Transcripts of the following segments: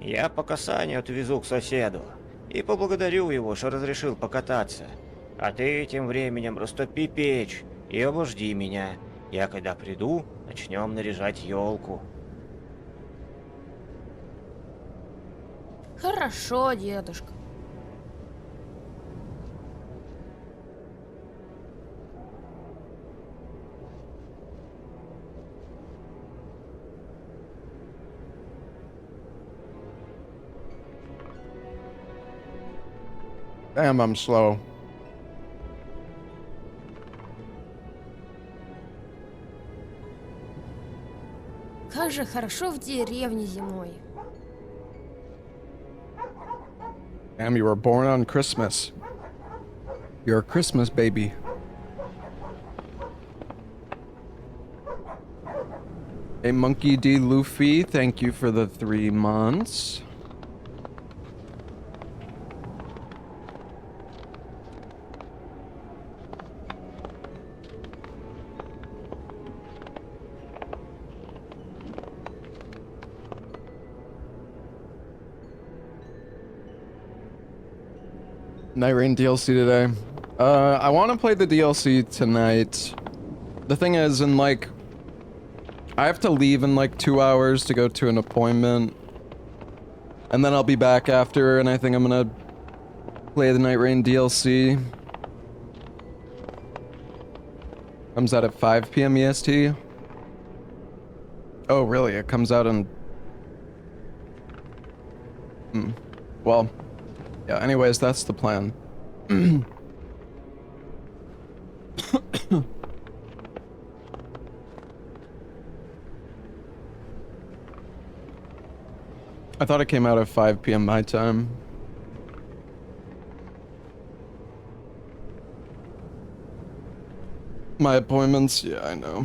Я по касанию отвезу к соседу. И поблагодарю его, что разрешил покататься. А ты тем временем растопи печь и обожди меня. Я когда приду, начнем наряжать елку. Хорошо, дедушка. Damn, I'm slow. Как же хорошо в деревне зимой. Damn, you were born on Christmas. You're a Christmas baby. Hey, Monkey D. Luffy, thank you for the 3 months. Nightreign DLC today. I want to play the DLC tonight. The thing is, I have to leave in like 2 hours to go to an appointment. And then I'll be back after, and I think I'm gonna play the Nightreign DLC. Comes out at 5 p.m. EST. Oh, really? It comes out in... Well, yeah, anyways, that's the plan. I thought it came out at 5 p.m. my time. My appointments? Yeah, I know.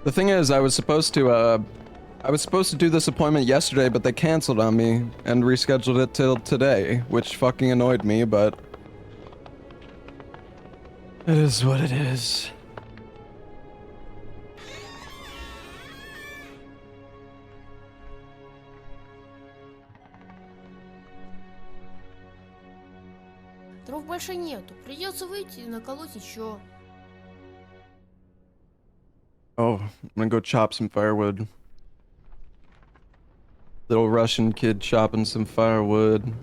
The thing is, I was supposed to do this appointment yesterday, but they canceled on me and rescheduled it till today, which fucking annoyed me, but it is what it is. Дров больше нету. Придется выйти и наколоть еще. Oh, I'm gonna go chop some firewood. Little Russian kid chopping some firewood.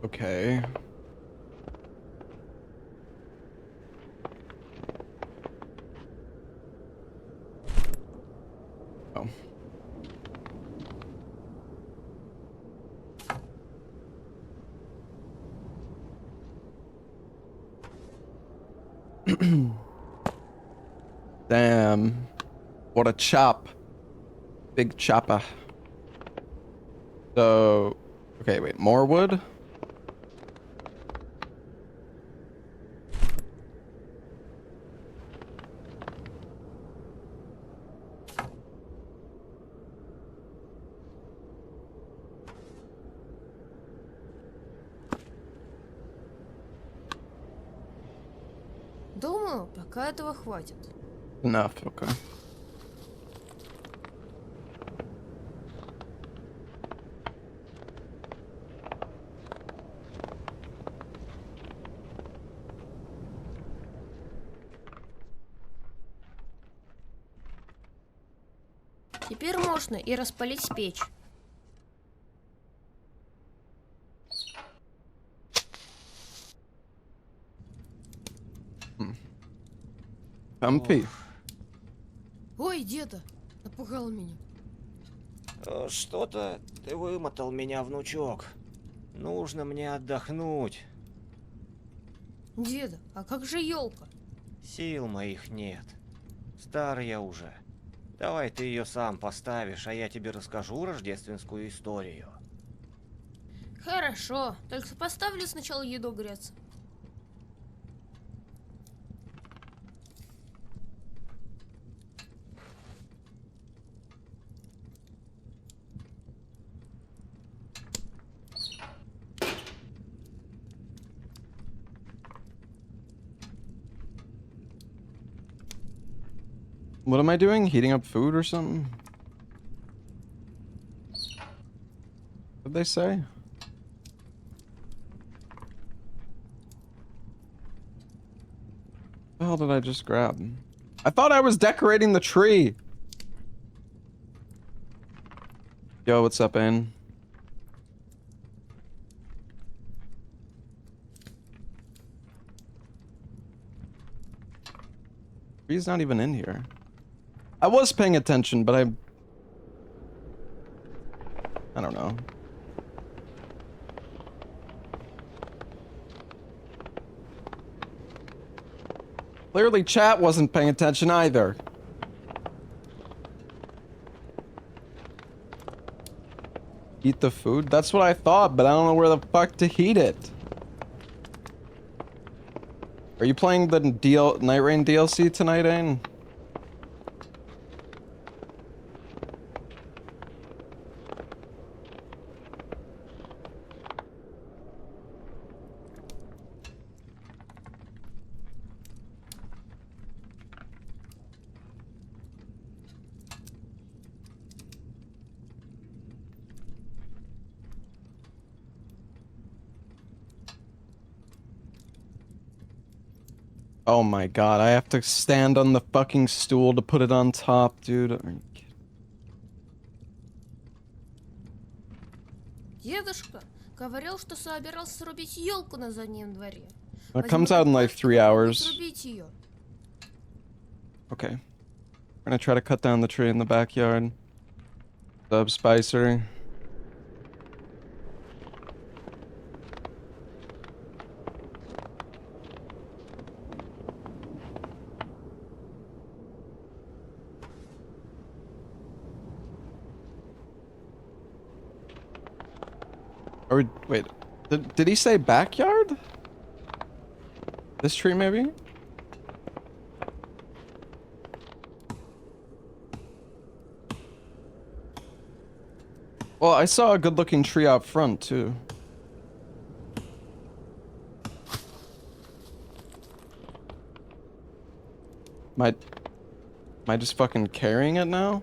Okay. Oh. Damn. What a chop. Big chopper. So, okay, wait, more wood? Думаю, пока этого хватит. Enough, okay. Теперь можно и распалить печь. Comfy. Ой, деда, напугал меня. Что-то ты вымотал меня, внучок. Нужно мне отдохнуть. Деда, а как же елка? Сил моих нет. Стар я уже. Давай ты ее сам поставишь, а я тебе расскажу рождественскую историю. Хорошо, только поставлю сначала еду греться. — What am I doing? Heating up food or something? What'd they say? What the hell did I just grab? I thought I was decorating the tree! Yo, what's up, Ann? Tree's not even in here. I was paying attention, but I don't know. Clearly chat wasn't paying attention either. Heat the food? That's what I thought, but I don't know where the fuck to heat it. Are you playing the Nightreign DLC tonight, Ain? Oh my god, I have to stand on the fucking stool to put it on top, dude. Are you kidding? Дедушка говорил, что собирался срубить елку на заднем дворе. It comes out in like 3 hours. Срубить ее. Okay. We're gonna try to cut down the tree in the backyard. Sub Spicer. Or wait, did he say backyard? This tree maybe? Well, I saw a good-looking tree out front too. Am I just fucking carrying it now?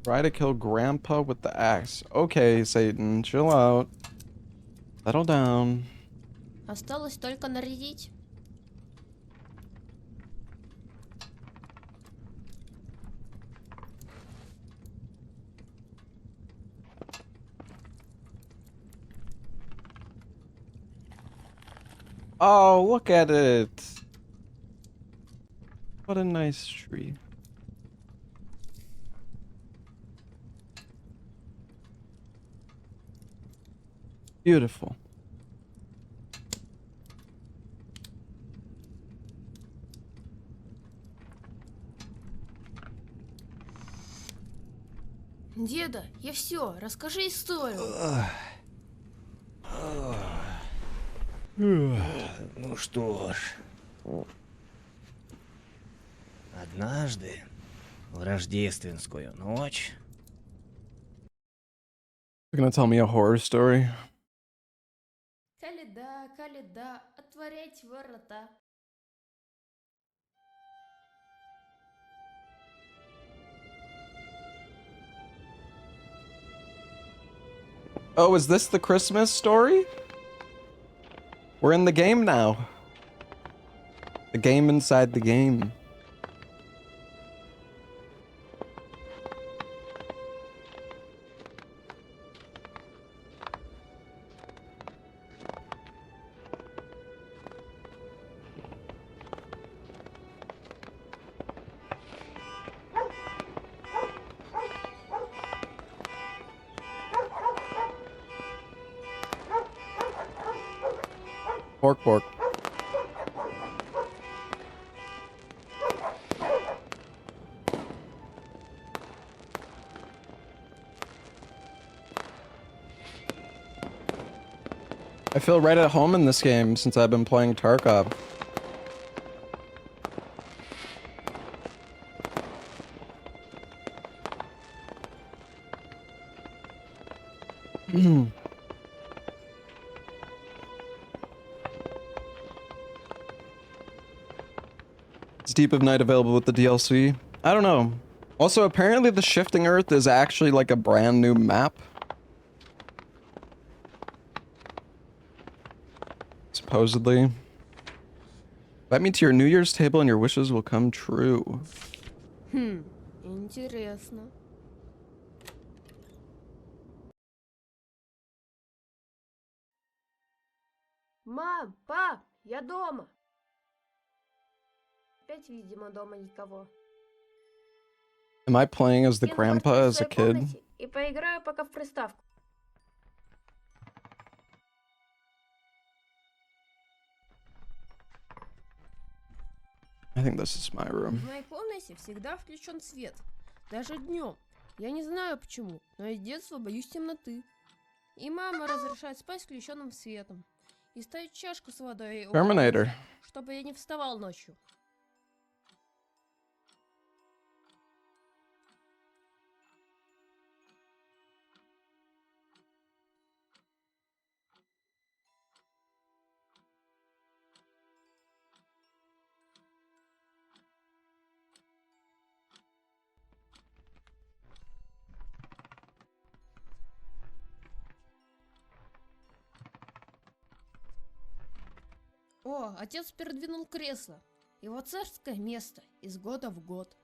Try to kill Grandpa with the axe. Okay, Satan, chill out. Settle down. Осталось только нарядить. Oh, look at it. What a nice tree. Beautiful. Деда, я все, расскажи историю. Ну что ж. Однажды, в рождественскую ночь... You're gonna tell me a horror story? Каледа, каледа, отворять ворота. Oh, is this the Christmas story? We're in the game now. The game inside the game. Pork, pork. I feel right at home in this game since I've been playing Tarkov. Is Deep of Night available with the DLC? I don't know. Also, apparently the Shifting Earth is actually like a brand new map. Supposedly. Invite me to your New Year's table and your wishes will come true. Интересно. Мам, пап, я дома. Опять, видимо, дома никого. Am I playing as the Кину grandpa карту в as a своей kid? комнате и поиграю пока в приставку. I think this is my room. В моей комнате всегда включен свет. Даже днем. Я не знаю почему, но я с детства боюсь темноты. И мама разрешает спать с включенным светом. И ставить чашку с водой, Terminator. чтобы я не вставал ночью. О, отец передвинул кресло. Его царское место из года в год.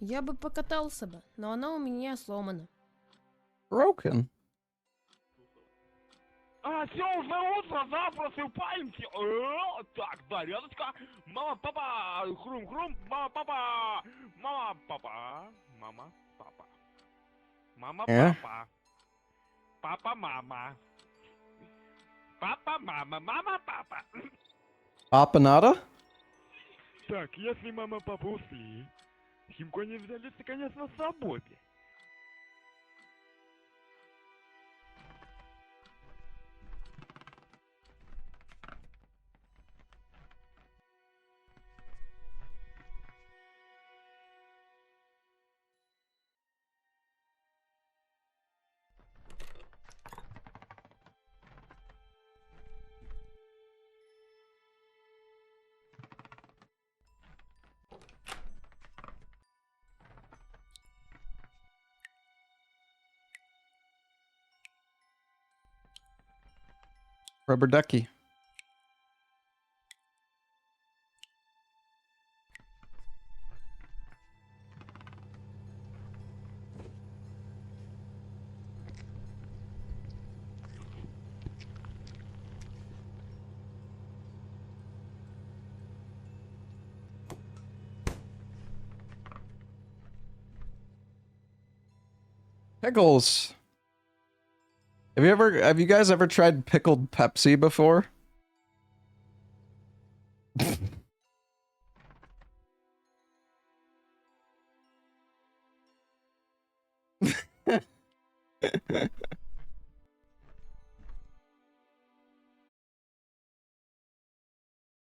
Я бы покатался бы, но она у меня сломана. Broken. А, все, уже утро, завтра просыпаемся. Так, да, рядочка. Мама, папа, хрум-хрум, мама, папа. Мама, папа. Мама, папа. Мама, папа. Папа, мама. Папа, мама, мама, папа. Apanada? Так, если мама, папа ушли, Химку они взяли, конечно, с собой. Rubber ducky. Pickles. Have you guys ever tried pickled Pepsi before?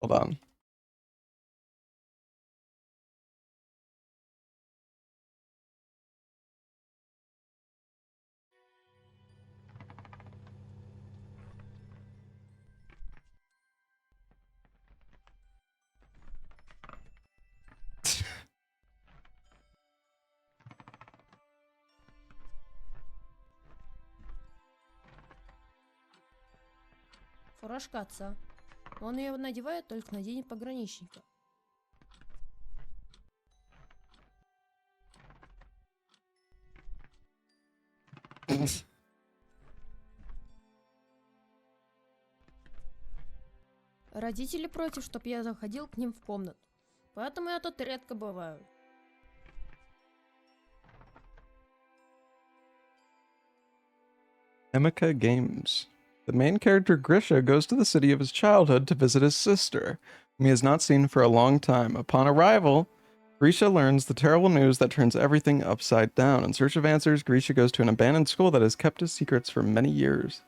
Hold on. Фуражка отца. Он ее надевает только на день пограничника. Родители против, чтоб я заходил к ним в комнату. Поэтому я тут редко бываю. Emika Games. The main character Grisha goes to the city of his childhood to visit his sister, whom he has not seen for a long time. Upon arrival, Grisha learns the terrible news that turns everything upside down. In search of answers, Grisha goes to an abandoned school that has kept his secrets for many years.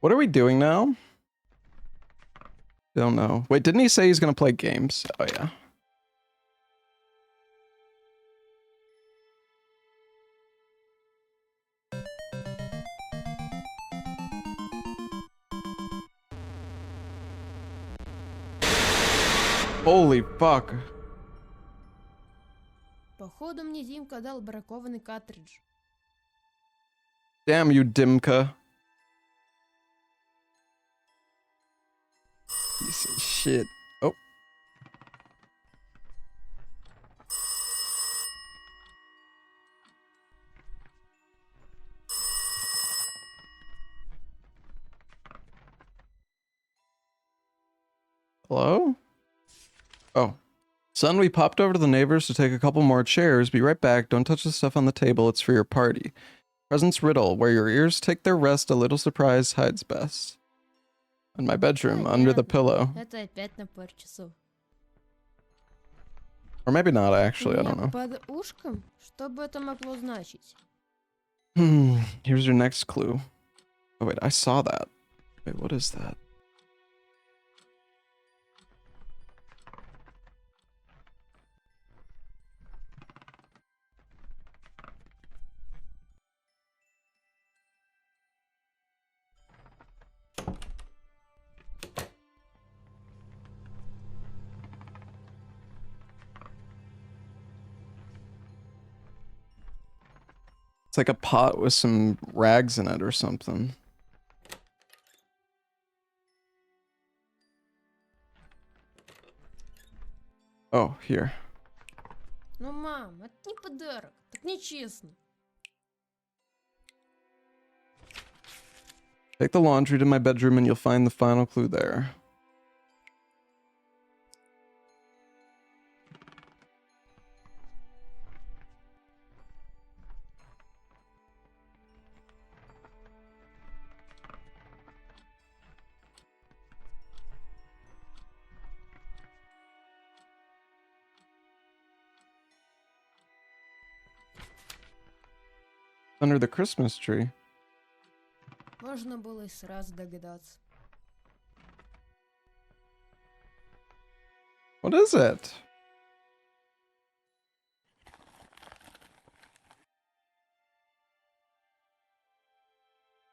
What are we doing now? Don't know. Wait, didn't he say he's gonna play games? Oh, yeah. Holy fuck. Походу мне Димка дал бракованный картридж. Damn you, Dimka. Piece of shit. Oh. Hello? Oh. Son, we popped over to the neighbors to take a couple more chairs. Be right back. Don't touch the stuff on the table. It's for your party. Presents riddle. Where your ears take their rest, a little surprise hides best. In my bedroom, under the pillow. Это опять на пару часов. Or maybe not, actually. I don't know. Под ушком? Что бы это могло значить? Here's your next clue. Oh, wait, I saw that. Wait, what is that? It's like a pot with some rags in it or something. Oh, here. Ну, мам, это не подарок. Так нечестно. Take the laundry to my bedroom and you'll find the final clue there. Under the Christmas tree. Можно было и сразу догадаться. What is it?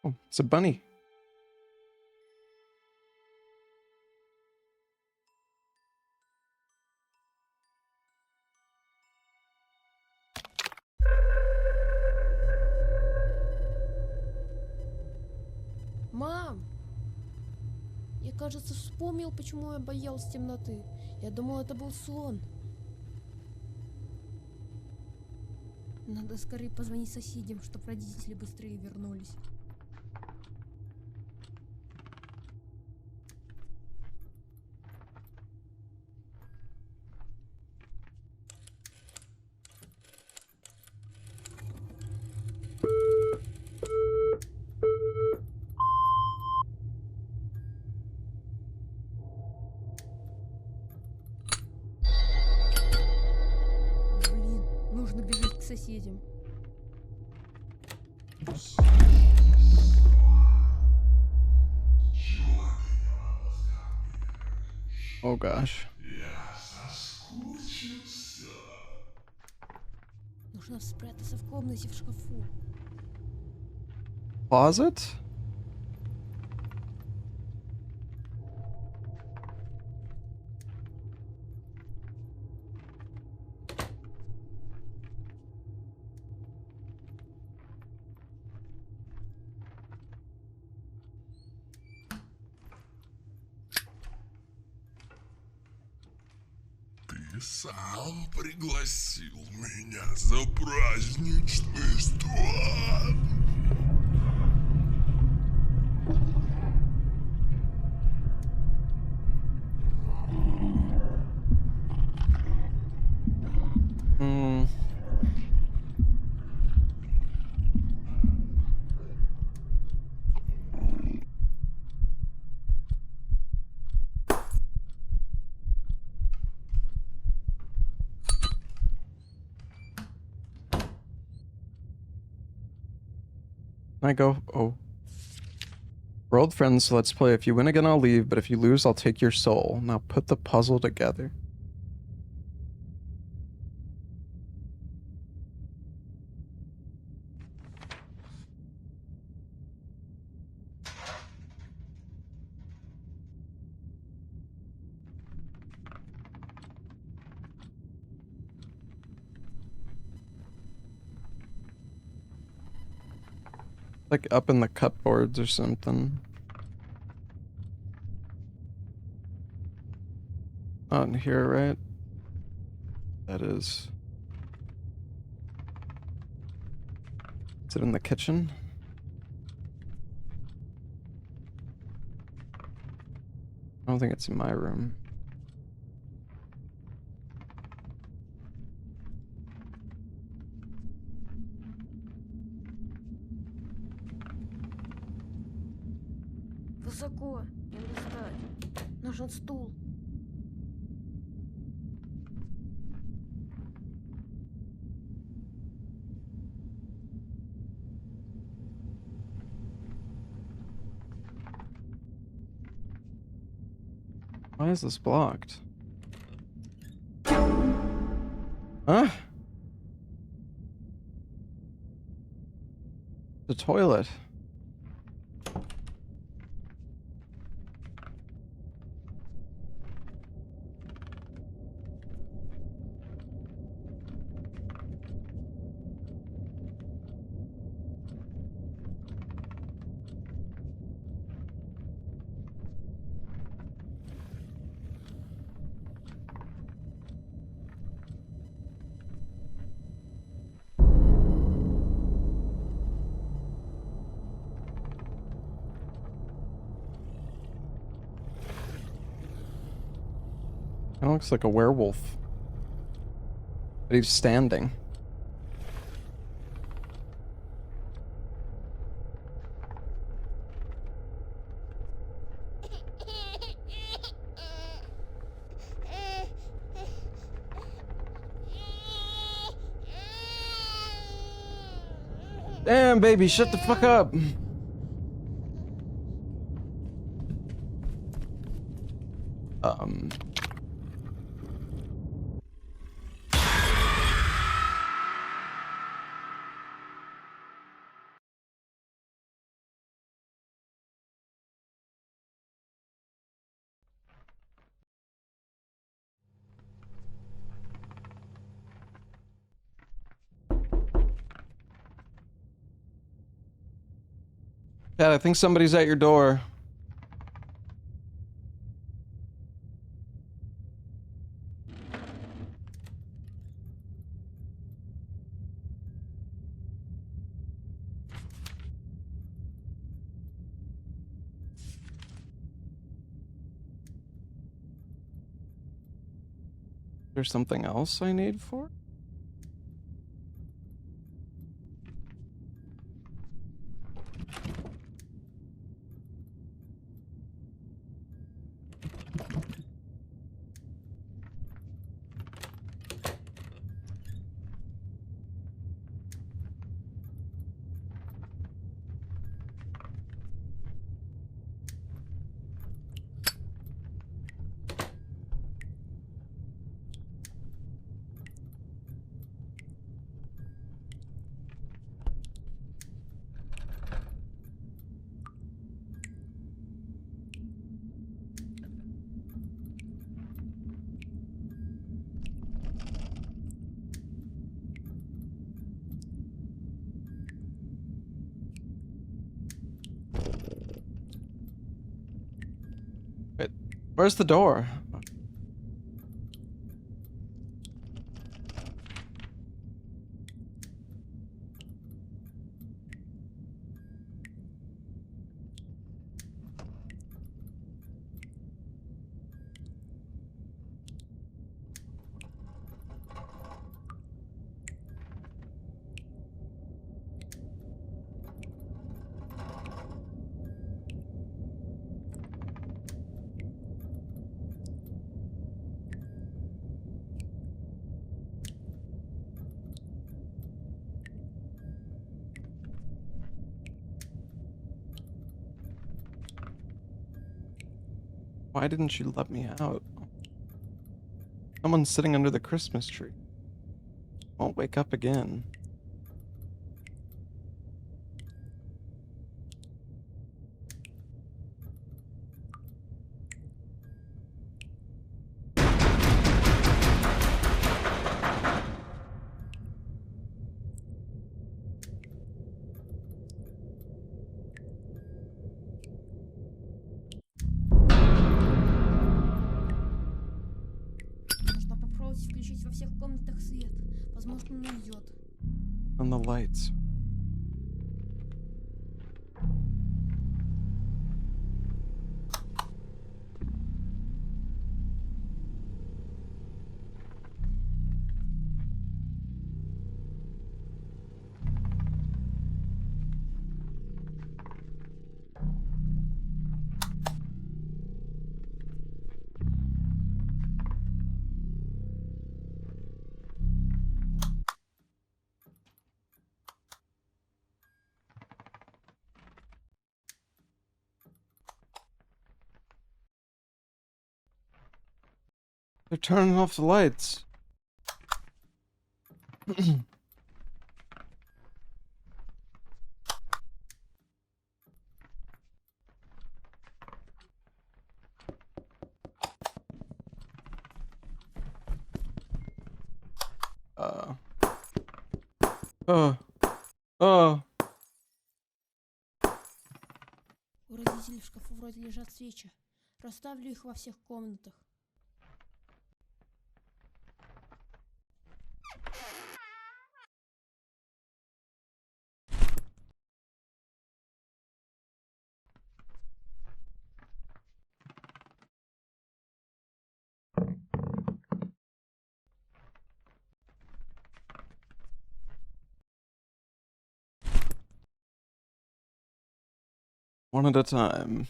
Oh, it's a bunny. Мам! Я, кажется, вспомнил, почему я боялся темноты. Я думал, это был сон. Надо скорее позвонить соседям, чтобы родители быстрее вернулись. Блин, нужно бежать к соседям. Oh gosh. Нужно спрятаться в комнате в шкафу. Closet? сам пригласил меня за праздничный стол. Hmm. I go, oh. We're old friends, so let's play. If you win again, I'll leave, but if you lose, I'll take your soul. Now put the puzzle together. Like up in the cupboards or something. Not in here, right? That is. Is it in the kitchen? I don't think it's in my room. Высоко, не достать. Нужен стул. Why is this blocked? Huh? The toilet. It looks like a werewolf. But he's standing. Damn, baby, shut the fuck up. Dad, I think somebody's at your door. There's something else I need for? Wait, where's the door? Why didn't you let me out? Someone's sitting under the Christmas tree. Won't wake up again. Нужно попробовать включить во всех комнатах свет. Возможно, найдет. On the lights. They're turning off the lights. Oh. У родителей в шкафу вроде лежат свечи. Расставлю их во всех комнатах. One at a time.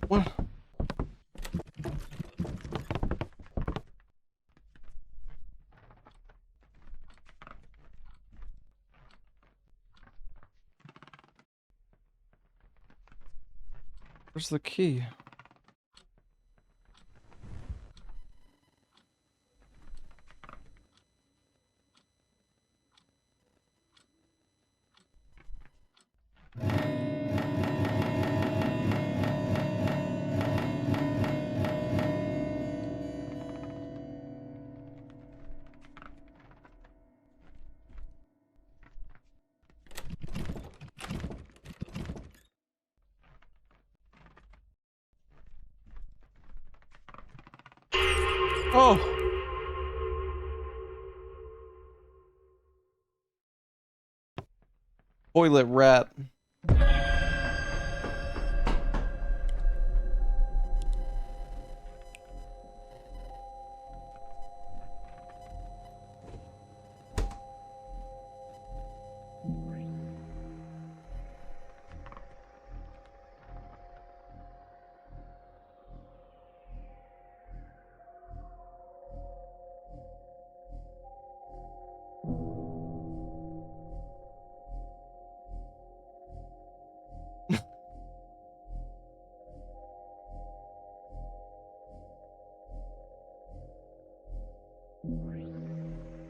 What? Where's the key? Oh! Toilet rat.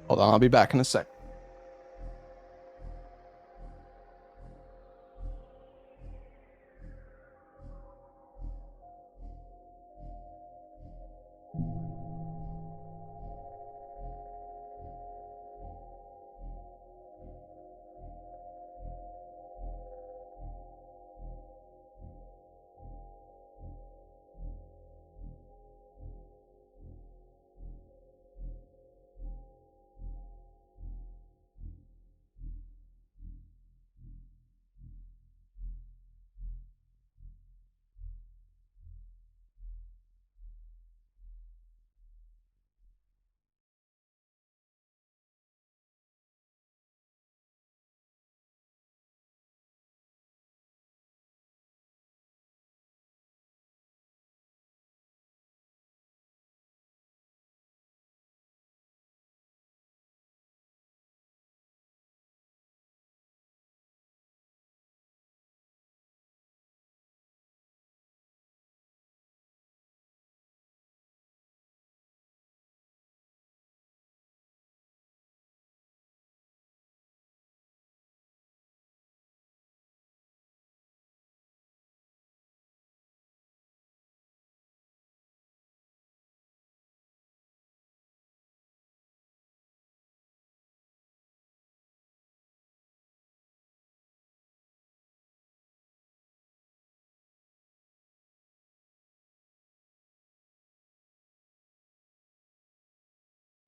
Hold on, I'll be back in a sec.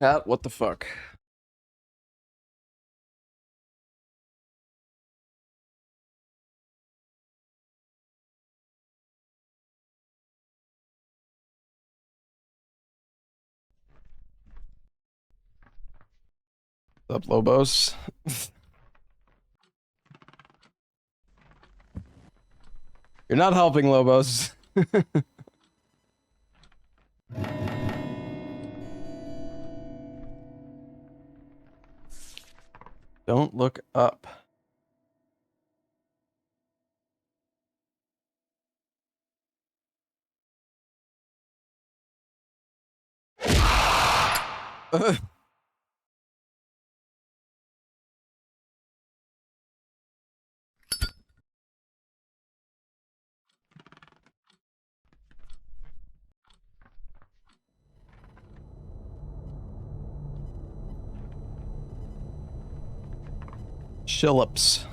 Cat, what the fuck? What's up, Lobos? You're not helping, Lobos. Don't look up. Shillups.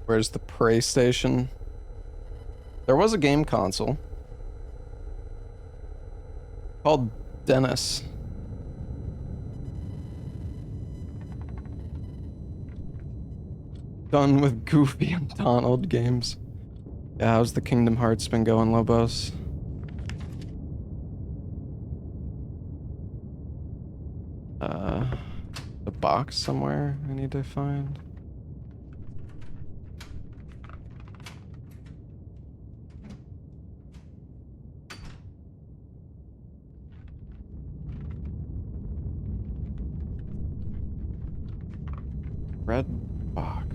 Where's the Prey Station? There was a game console called Dennis. Done with Goofy and Donald games. Yeah, how's the Kingdom Hearts been going, Lobos? The box somewhere I need to find. Red box.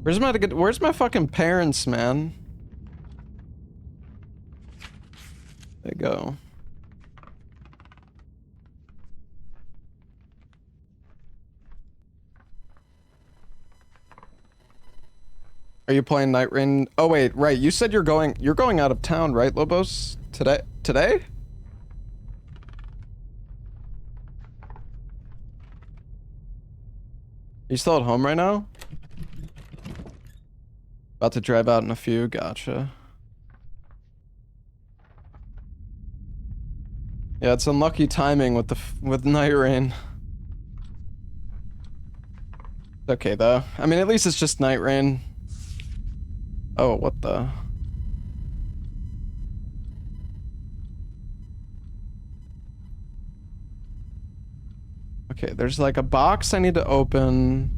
Where's my fucking parents, man? There you go. Are you playing Nightreign? Oh wait, right. You said you're going out of town, right, Lobos? Today? You still at home right now? About to drive out in a few, gotcha. Yeah, it's unlucky timing with Nightreign. Okay though. I mean, at least it's just Nightreign. Oh, what the? Okay, there's like a box I need to open.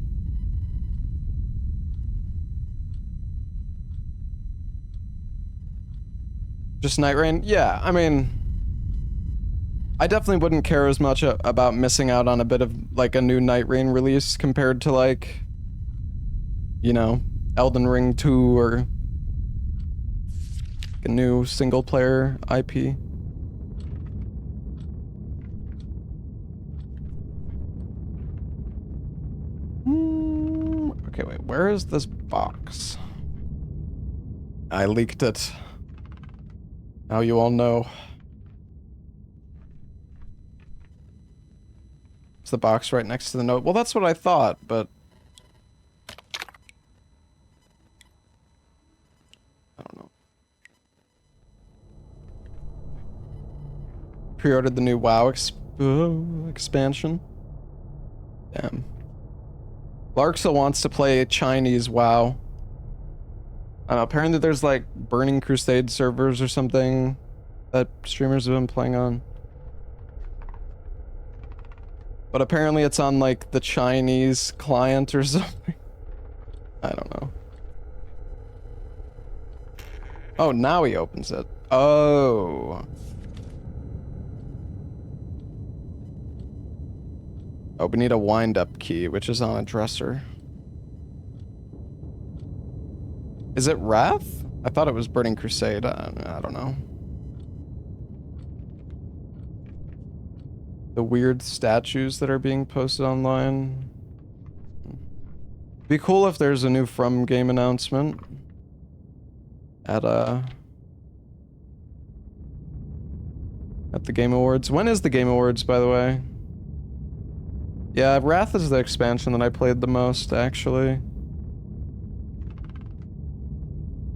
Just Nightreign? Yeah, I mean, I definitely wouldn't care as much about missing out on a bit of like a new Nightreign release compared to like, you know, Elden Ring 2 or a new single player IP. Okay, wait, where is this box? I leaked it. Now you all know. It's the box right next to the note. Well, that's what I thought, but I don't know. Pre-ordered the new WoW expansion. Damn. Larksa wants to play Chinese WoW. Apparently there's like Burning Crusade servers or something that streamers have been playing on. But apparently it's on like the Chinese client or something. I don't know. Oh, now he opens it. Oh. Oh, we need a wind-up key, which is on a dresser. Is it Wrath? I thought it was Burning Crusade. I don't know. The weird statues that are being posted online. Be cool if there's a new From game announcement at at the Game Awards. When is the Game Awards, by the way? Yeah, Wrath is the expansion that I played the most, actually.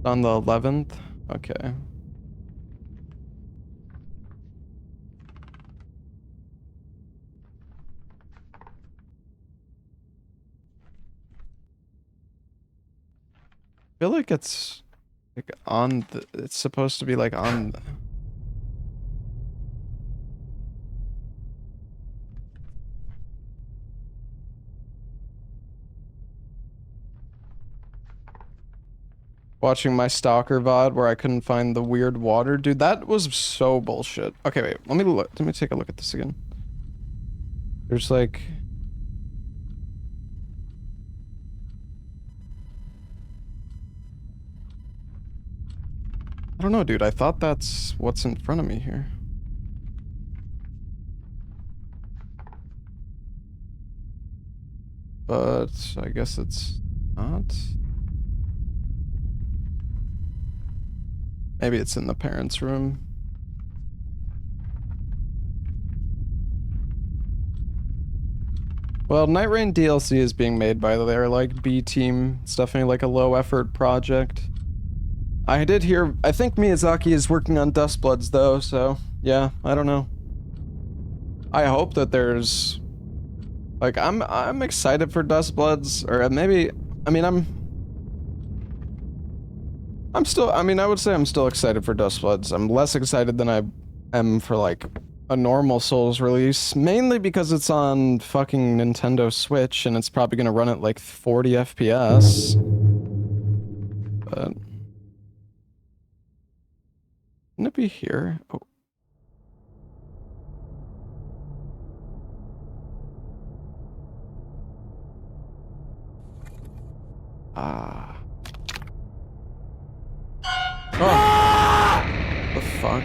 On the 11th? Okay. I feel like it's like on the, it's supposed to be like on the, watching my Stalker VOD where I couldn't find the weird water. Dude, that was so bullshit. Okay, wait, let me take a look at this again. There's like... I don't know, dude. I thought that's what's in front of me here. But I guess it's not. Maybe it's in the parents' room. Well, Nightreign DLC is being made by their like B team. It's definitely like a low effort project. I did hear, I think Miyazaki is working on Dustbloods though, so yeah, I don't know. I hope that there's like I'm excited for Dustbloods, or maybe I mean I'm still, I mean I would say I'm still excited for Dustbloods. I'm less excited than I am for like a normal Souls release, mainly because it's on fucking Nintendo Switch and it's probably gonna run at like 40 FPS. But wouldn't it be here? Oh. Ah. Oh. The fuck?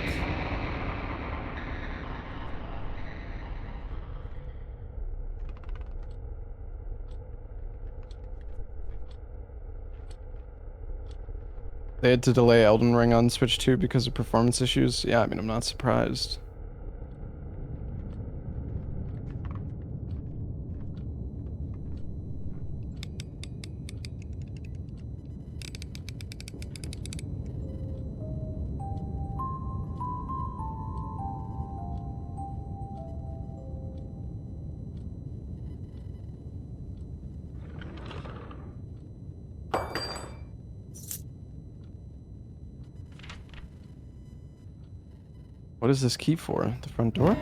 They had to delay Elden Ring on Switch 2 because of performance issues? Yeah, I mean, I'm not surprised. What is this key for? The front door?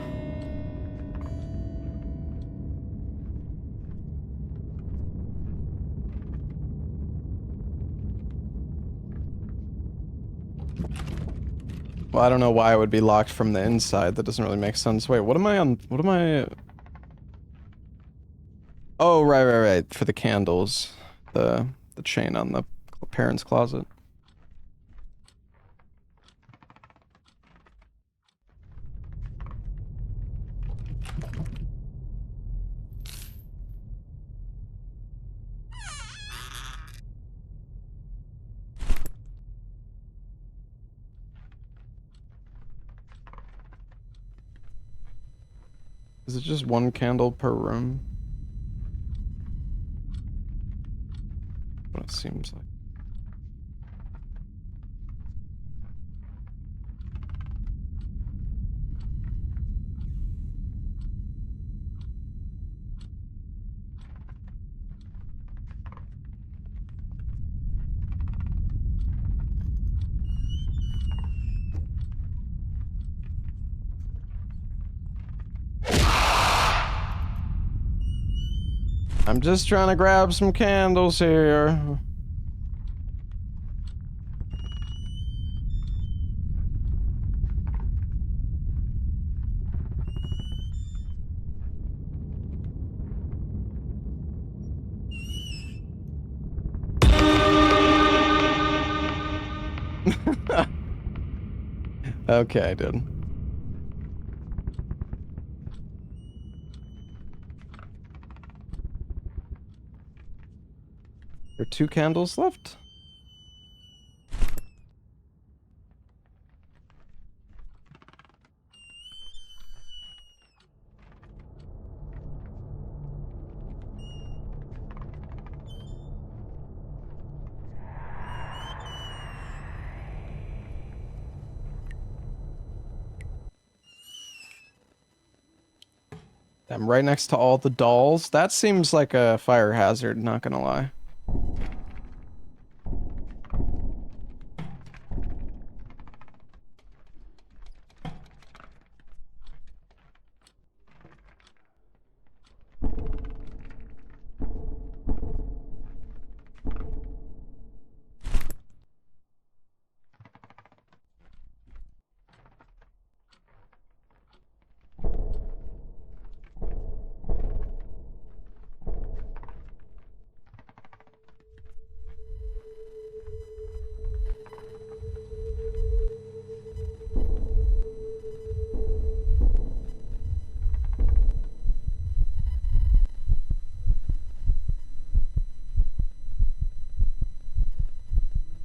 Well, I don't know why it would be locked from the inside. That doesn't really make sense. Wait, what am I on? What am I? Oh, right. For the candles. The chain on the parents' closet. Is it just one candle per room? What it seems like. I'm just trying to grab some candles here. Okay, dude. There are 2 candles left? I'm right next to all the dolls. That seems like a fire hazard, not gonna lie.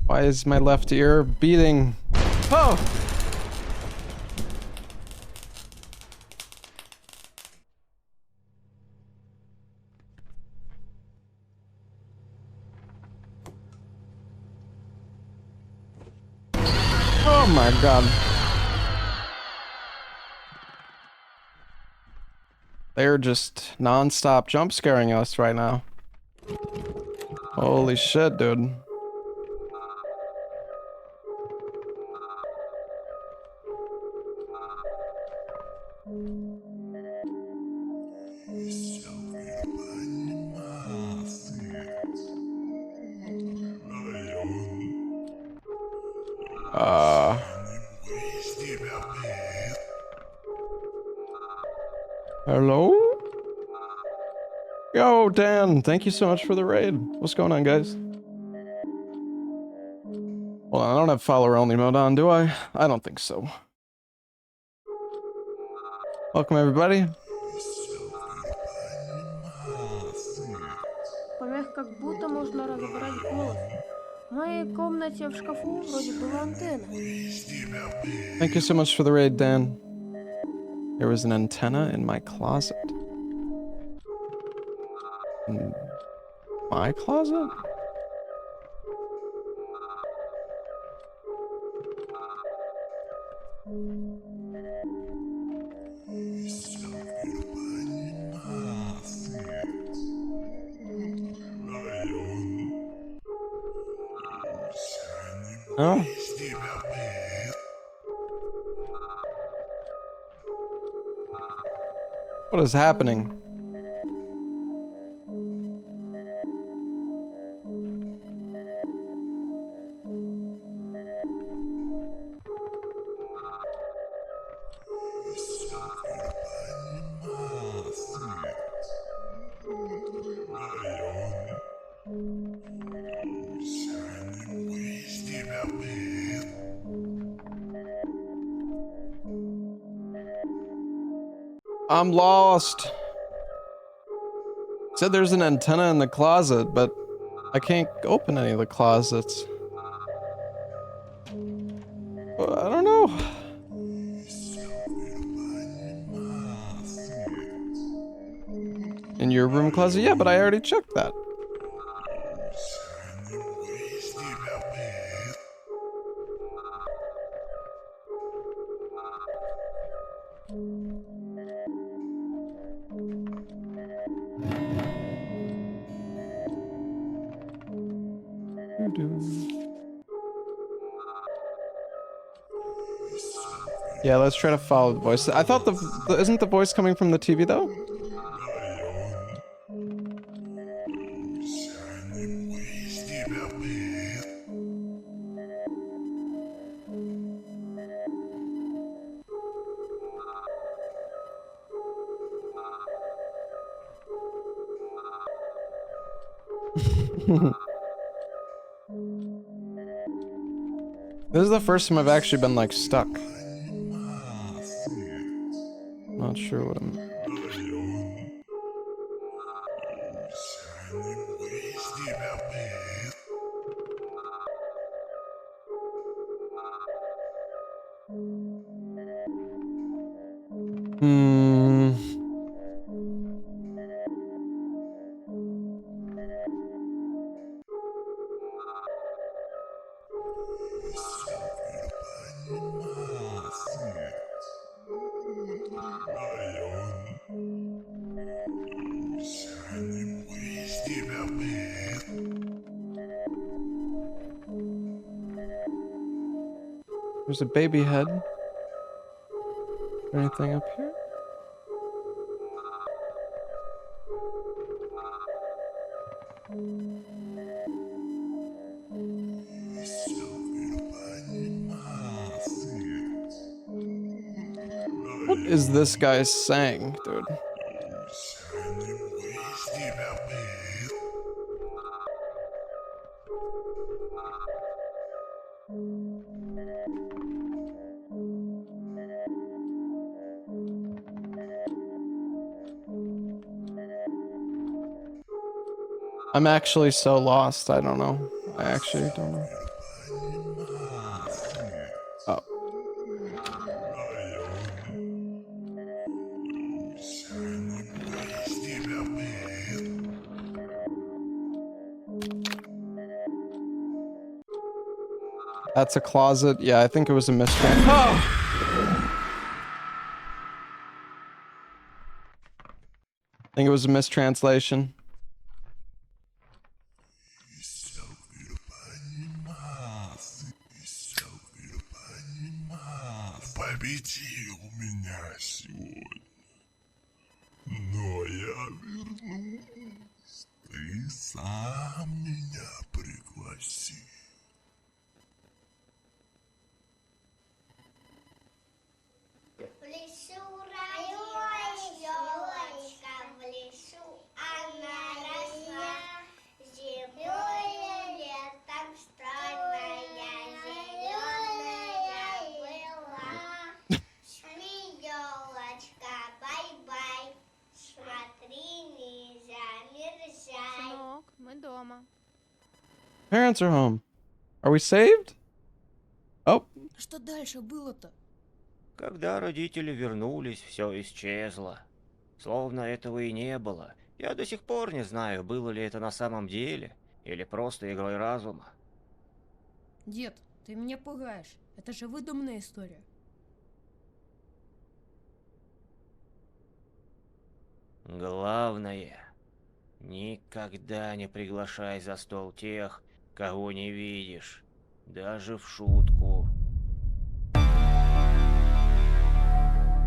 Why is my left ear beating? Oh! Oh my god. They're just non-stop jump scaring us right now. Holy shit, dude. Hello? Yo, Dan, thank you so much for the raid. What's going on, guys? Well, I don't have follower only mode on, do I? I don't think so. Welcome, everybody. Помех как будто можно разобрать голос. В моей комнате в шкафу вроде была антенна. Thank you so much for the raid, Dan. There was an antenna in my closet. In my closet? Oh. What is happening? I'm lost. Said there's an antenna in the closet, but I can't open any of the closets. I don't know. In your room closet? Yeah, but I already checked that. Yeah, let's try to follow the voice. I thought isn't the voice coming from the TV though? This is the first time I've actually been like stuck. Not sure what I'm... There's a baby head. Anything up here? What is this guy saying, dude? I'm actually so lost, I don't know. I actually don't know. Oh. That's a closet. Yeah, I think it was a misprint. Oh! I think it was a mistranslation. Победил меня сегодня, но я вернусь. Ты сам меня пригласи. В лесу родилась елочка, в лесу она росла. Зимой летом стройная, зеленая была. Спи, елочка, бай-бай, смотри, не замерзай. Сынок, мы дома. Parents are home. Are we saved? Oh, Что дальше было-то? Когда родители вернулись, все исчезло. Словно этого и не было. Я до сих пор не знаю, было ли это на самом деле, или просто игрой разума. Дед, ты меня пугаешь. Это же выдуманная история. Главное, никогда не приглашай за стол тех, кого не видишь, даже в шутку.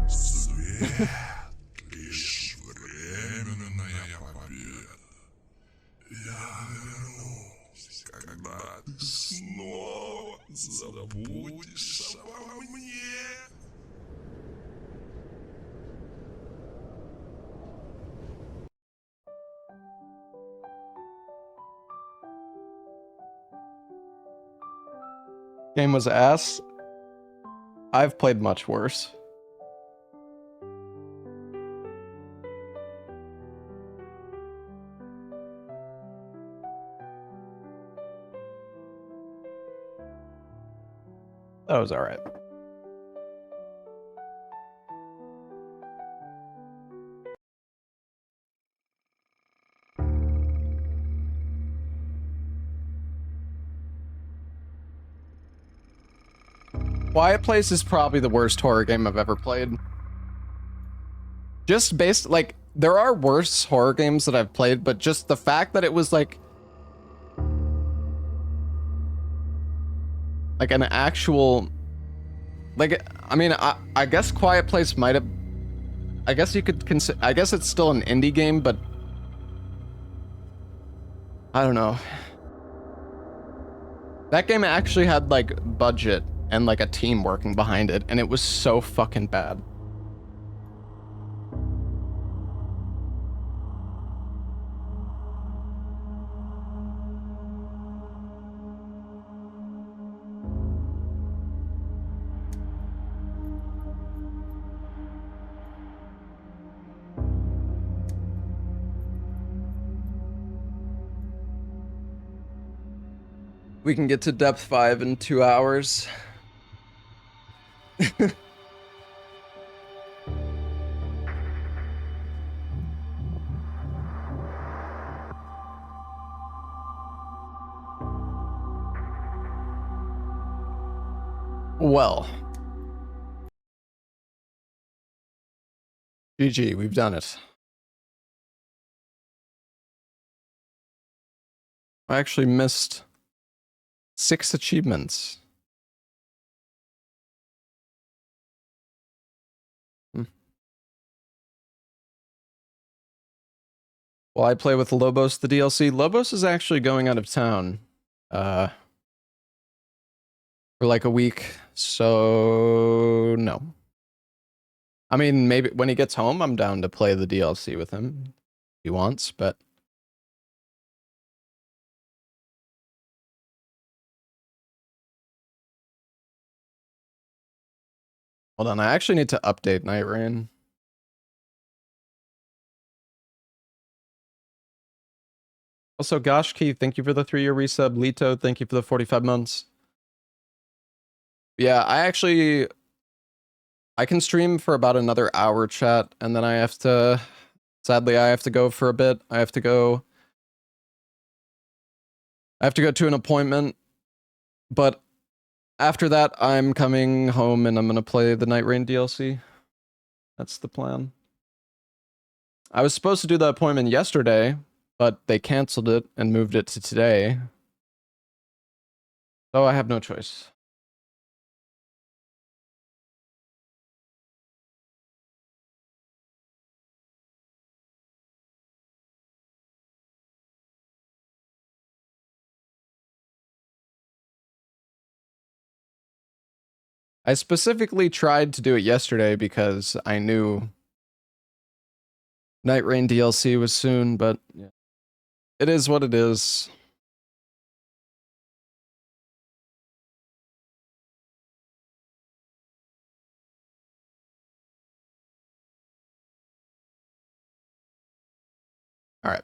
Свет — лишь временная победа. Я вернусь, когда ты снова забудешь обо мне. game was ass. I've played much worse. That was alright. Quiet Place is probably the worst horror game I've ever played. Just based, like, there are worse horror games that I've played, but just the fact that it was like an actual, like, I mean, I guess Quiet Place might have, I guess you could consider, I guess it's still an indie game, but I don't know. That game actually had like budget and like a team working behind it, and it was so fucking bad. We can get to depth 5 in 2 hours. Well. GG, we've done it. I actually missed 6 achievements. While I play with Lobos the DLC. Lobos is actually going out of town. For like a week, so no. I mean, maybe when he gets home, I'm down to play the DLC with him if he wants, but hold on, I actually need to update Nightreign. Also, Goshki, thank you for the 3-year resub. Lito, thank you for the 45 months. Yeah, I can stream for about another hour, chat, and then I have to, sadly, I have to go for a bit. I have to go to an appointment, but after that, I'm coming home and I'm gonna play the Nightreign DLC. That's the plan. I was supposed to do the appointment yesterday, but they canceled it and moved it to today. So I have no choice. I specifically tried to do it yesterday because I knew Nightreign DLC was soon, but yeah. It is what it is. All right.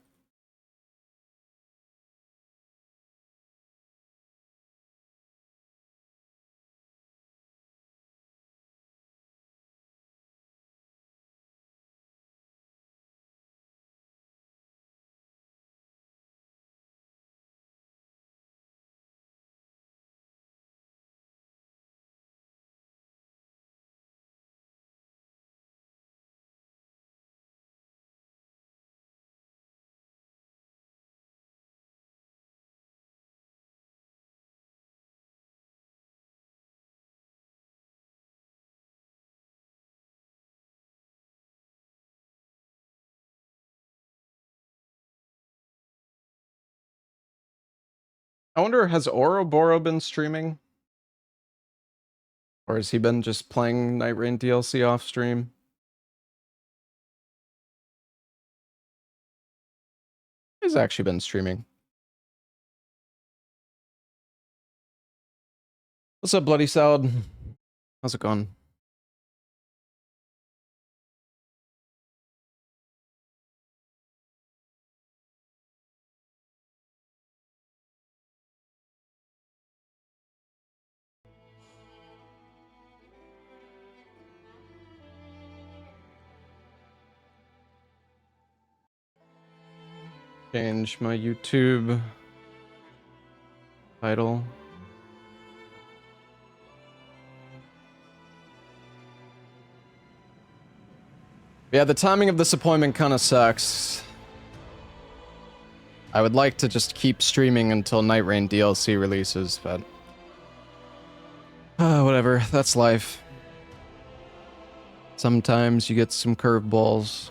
I wonder, has Ouroboros been streaming? Or has he been just playing Nightreign DLC off stream? He's actually been streaming. What's up, Bloody Salad? How's it going? Change my YouTube title. Yeah, the timing of this appointment kind of sucks. I would like to just keep streaming until Nightreign DLC releases, but whatever, that's life. Sometimes you get some curveballs.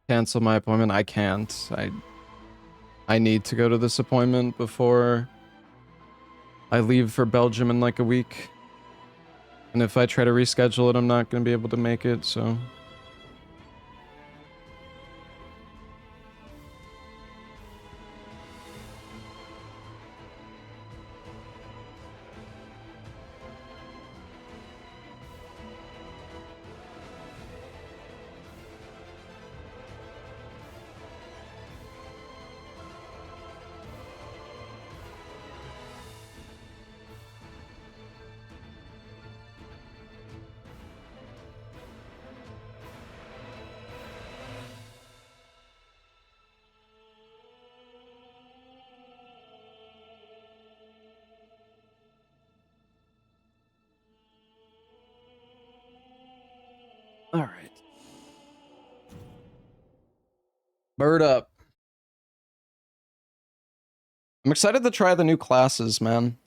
Cancel my appointment? I can't. I need to go to this appointment before I leave for Belgium in like a week. And if I try to reschedule it, I'm not going to be able to make it, so... All right. Bird up. I'm excited to try the new classes, man.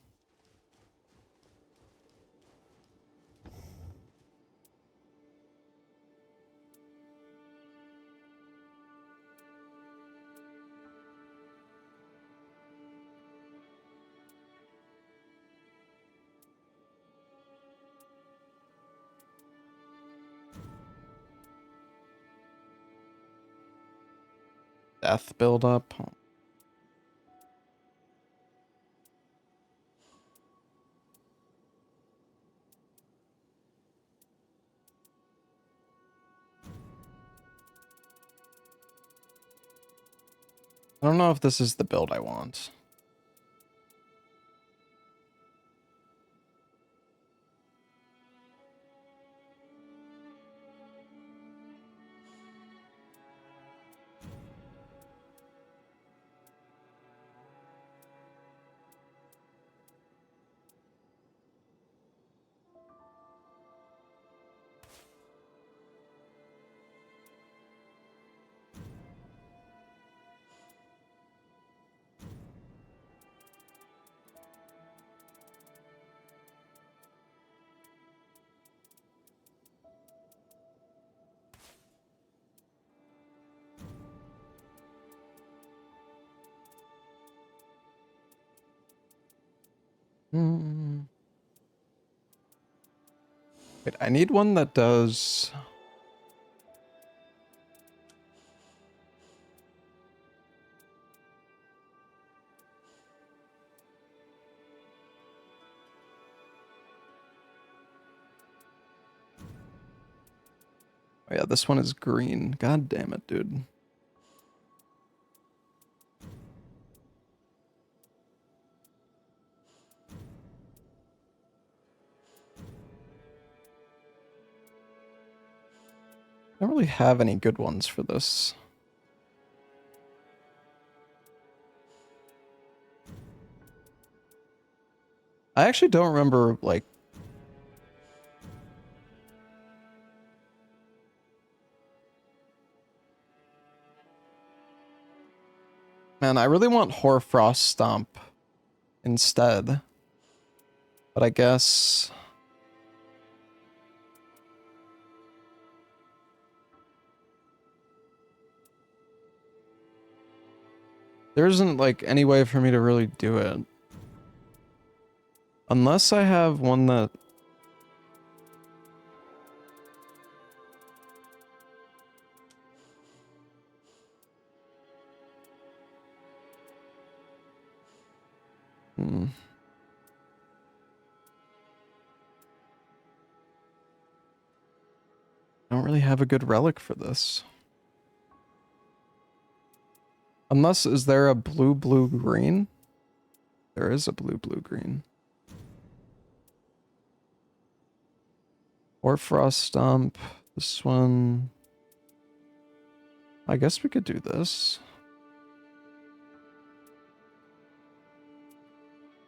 death build up. I don't know if this is the build I want. Hmm. Wait, I need one that does... Oh yeah, this one is green. God damn it, dude. I don't really have any good ones for this. I actually don't remember, like... Man, I really want Hoarfrost Stomp instead. But I guess... There isn't, like, any way for me to really do it. Unless I have one that... Hmm. I don't really have a good relic for this. Unless, is there a blue-blue-green? There is a blue-blue-green. Or Frost Stomp. This one... I guess we could do this.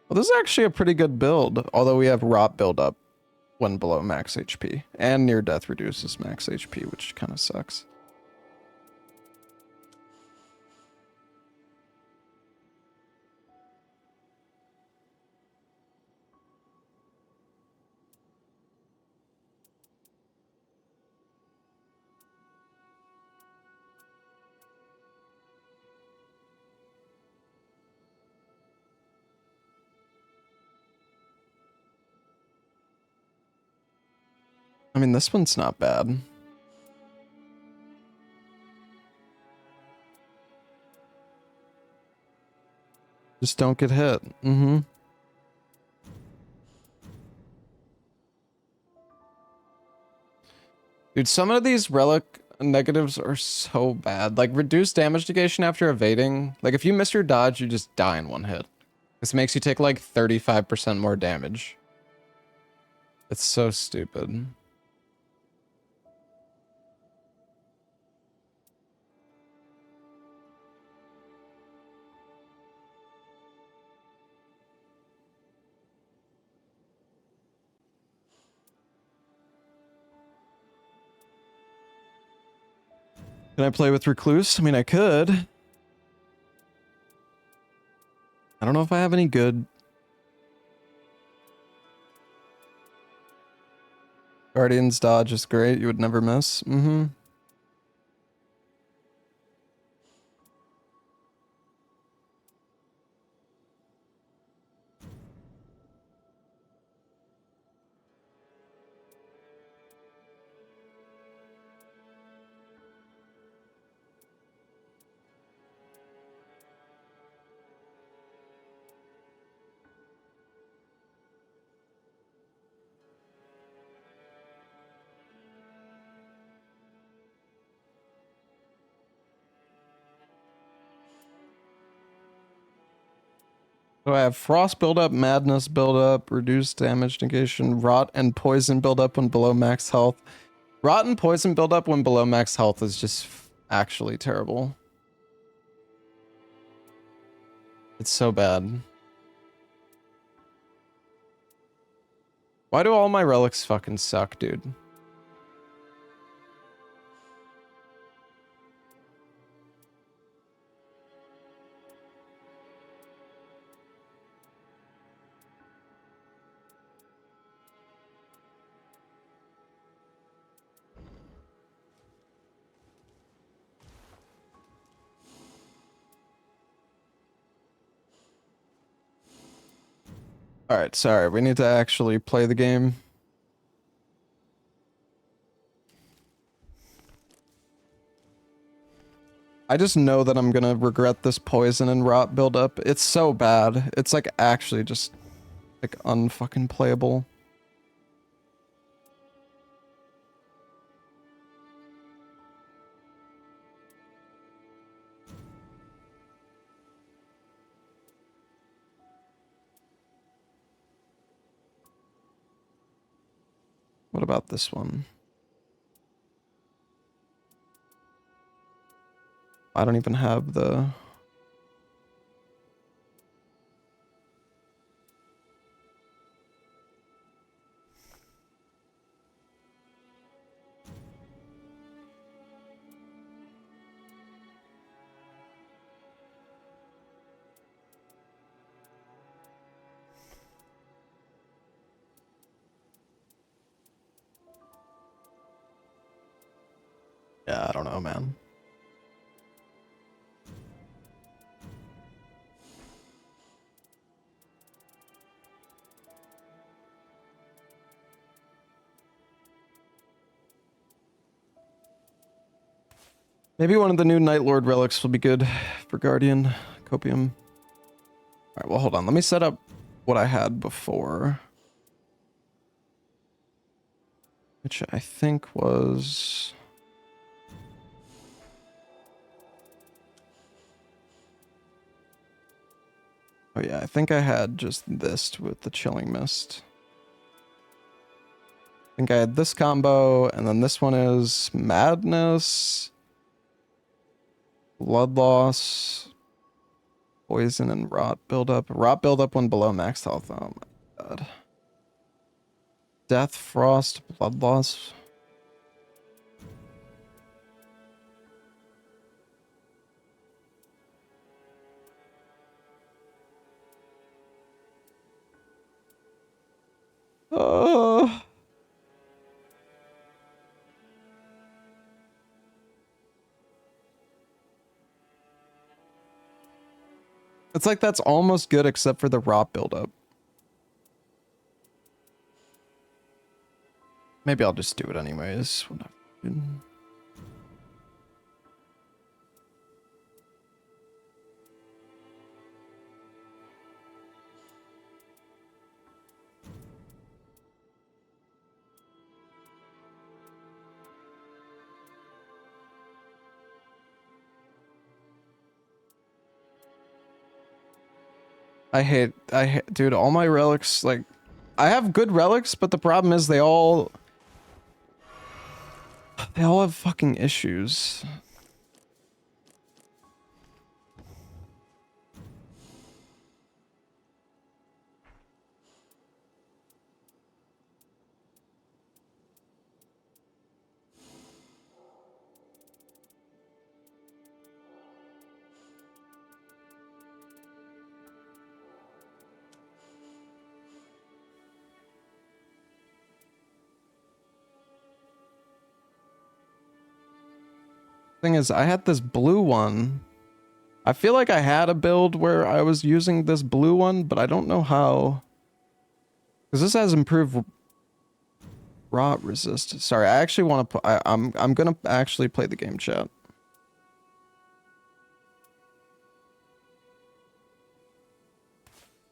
Well, this is actually a pretty good build, although we have Rot build-up when below max HP. And Near Death reduces max HP, which kind of sucks. I mean, this one's not bad. Just don't get hit. Mm-hmm. Dude, some of these relic negatives are so bad. Like, reduced damage negation after evading. Like, if you miss your dodge, you just die in one hit. This makes you take, like, 35% more damage. It's so stupid. Can I play with Recluse? I mean, I could. I don't know if I have any good... Guardian's dodge is great. You would never miss. Mm-hmm. So I have frost buildup, madness buildup, reduced damage negation, rot and poison buildup when below max health. Rot and poison buildup when below max health is just actually terrible. It's so bad. Why do all my relics fucking suck, dude? Alright, sorry, we need to actually play the game. I just know that I'm gonna regret this poison and rot buildup. It's so bad. It's like actually just like unfucking playable. What about this one? I don't even have the... Yeah, I don't know, man. Maybe one of the new Night Lord relics will be good for Guardian Copium. Alright, well, hold on. Let me set up what I had before. Which I think was... Oh yeah, I think I had just this with the Chilling Mist. I think I had this combo, and then this one is Madness, Blood Loss, Poison, and Rot buildup. Rot buildup when below max health. Oh my god. Death, Frost, Blood Loss. It's like that's almost good except for the rot buildup. Maybe I'll just do it anyways. Whatever. Dude, all my relics, like, I have good relics, but the problem is they all have fucking issues. Thing is, I had this blue one. I feel like I had a build where I was using this blue one, but I don't know how. Because this has improved rot resist. Sorry, I actually want to. I'm gonna actually play the game, chat.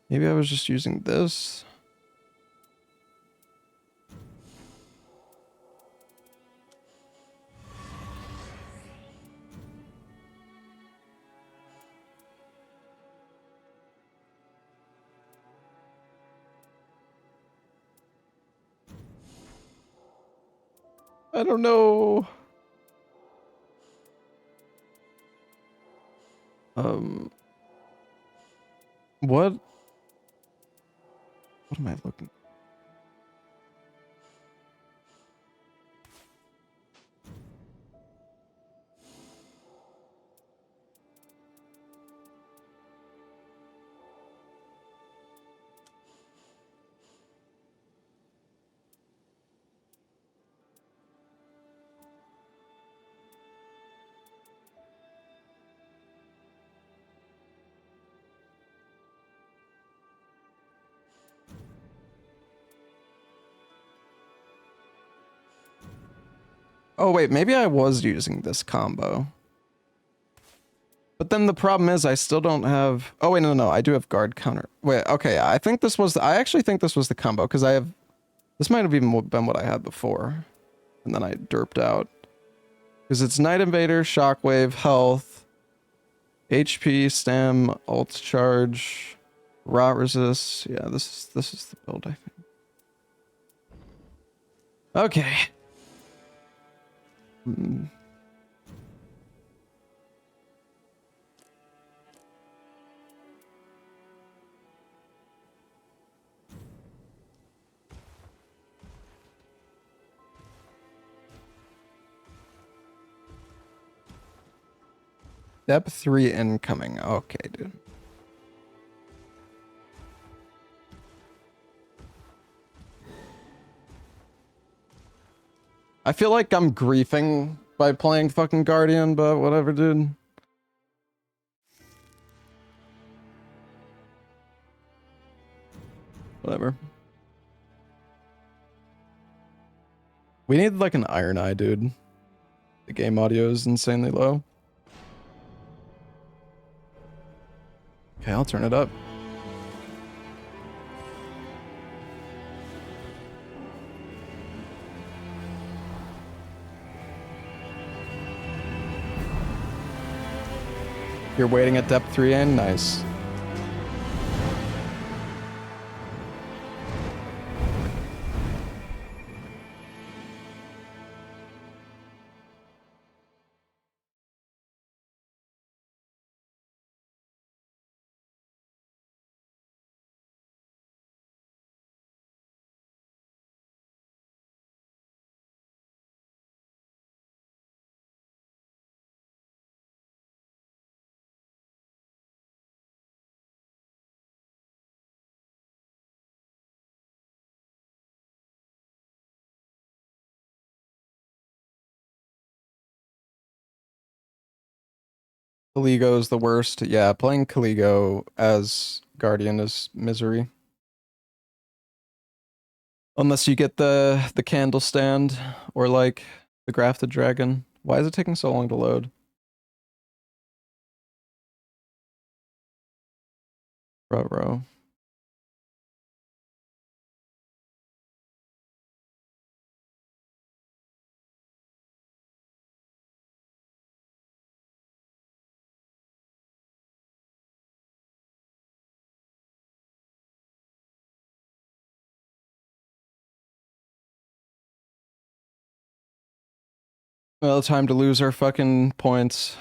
Maybe I was just using this. I don't know. What? What am I looking? Oh wait, maybe I was using this combo. But then the problem is I still don't have... Oh wait, no, I do have guard counter. Wait, okay, I think this was... I actually think this was the combo, because I have... This might have even been what I had before. And then I derped out. Because it's Night Invader, Shockwave, Health, HP, Stam, Ult Charge, Rot Resist. Yeah, this is the build, I think. Okay. Step 3 incoming. Okay, dude. I feel like I'm griefing by playing fucking Guardian, but whatever, dude. Whatever. We need like an Iron Eye, dude. The game audio is insanely low. Okay, I'll turn it up. You're waiting at depth 3 in? Nice. Kaligo is the worst. Yeah, playing Kaligo as Guardian is misery. Unless you get the candle stand or like the grafted dragon. Why is it taking so long to load? Bro. Well, time to lose our fucking points.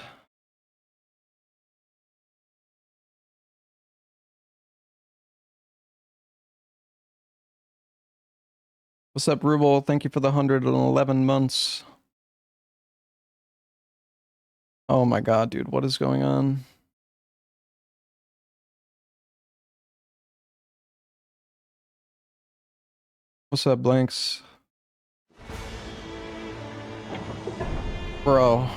What's up, Ruble? Thank you for the 111 months. Oh my god, dude, what is going on? What's up, Blanks? Bro.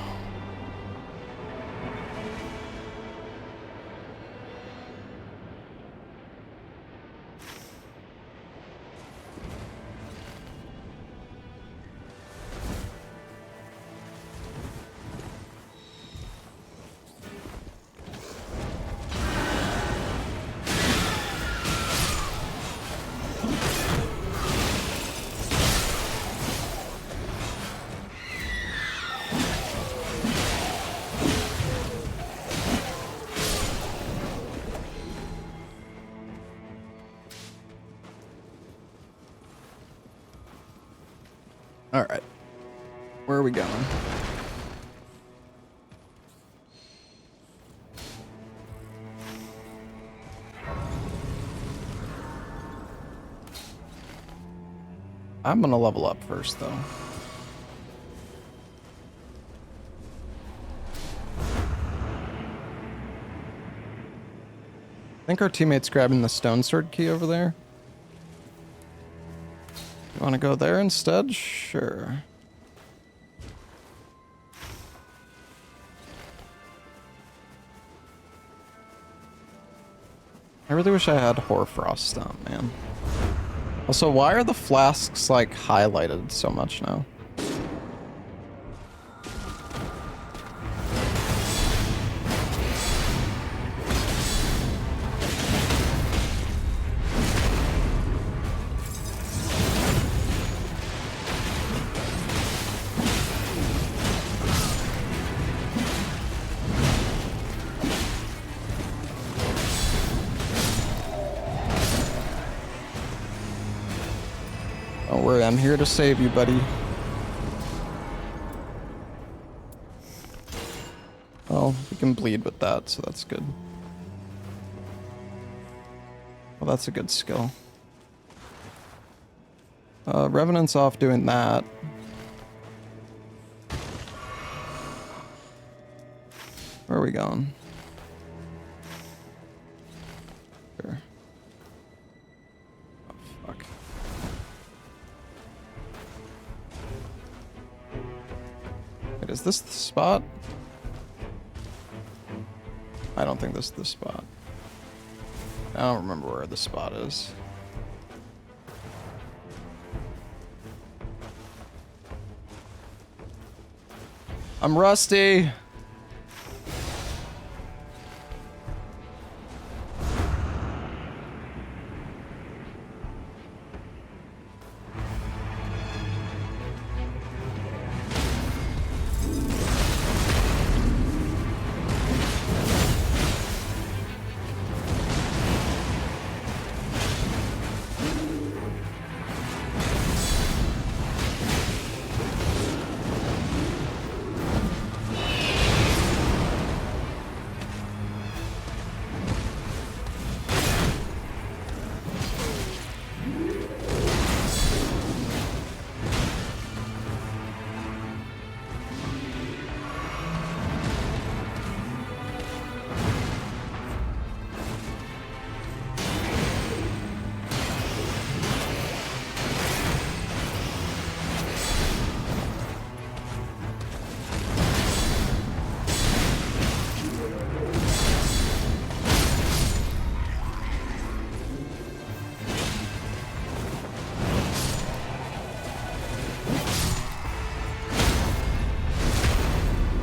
All right. Where are we going? I'm gonna level up first, though. I think our teammate's grabbing the stone sword key over there. You wanna go there instead? Sure. I really wish I had Hoarfrost on, man. Also, why are the flasks, like, highlighted so much now? Don't worry, I'm here to save you, buddy. Well, we can bleed with that, so that's good. Well, that's a good skill. Revenant's off doing that. Where are we going? Here. Oh, fuck. Wait, is this the spot? I don't think this is the spot. I don't remember where the spot is. I'm rusty.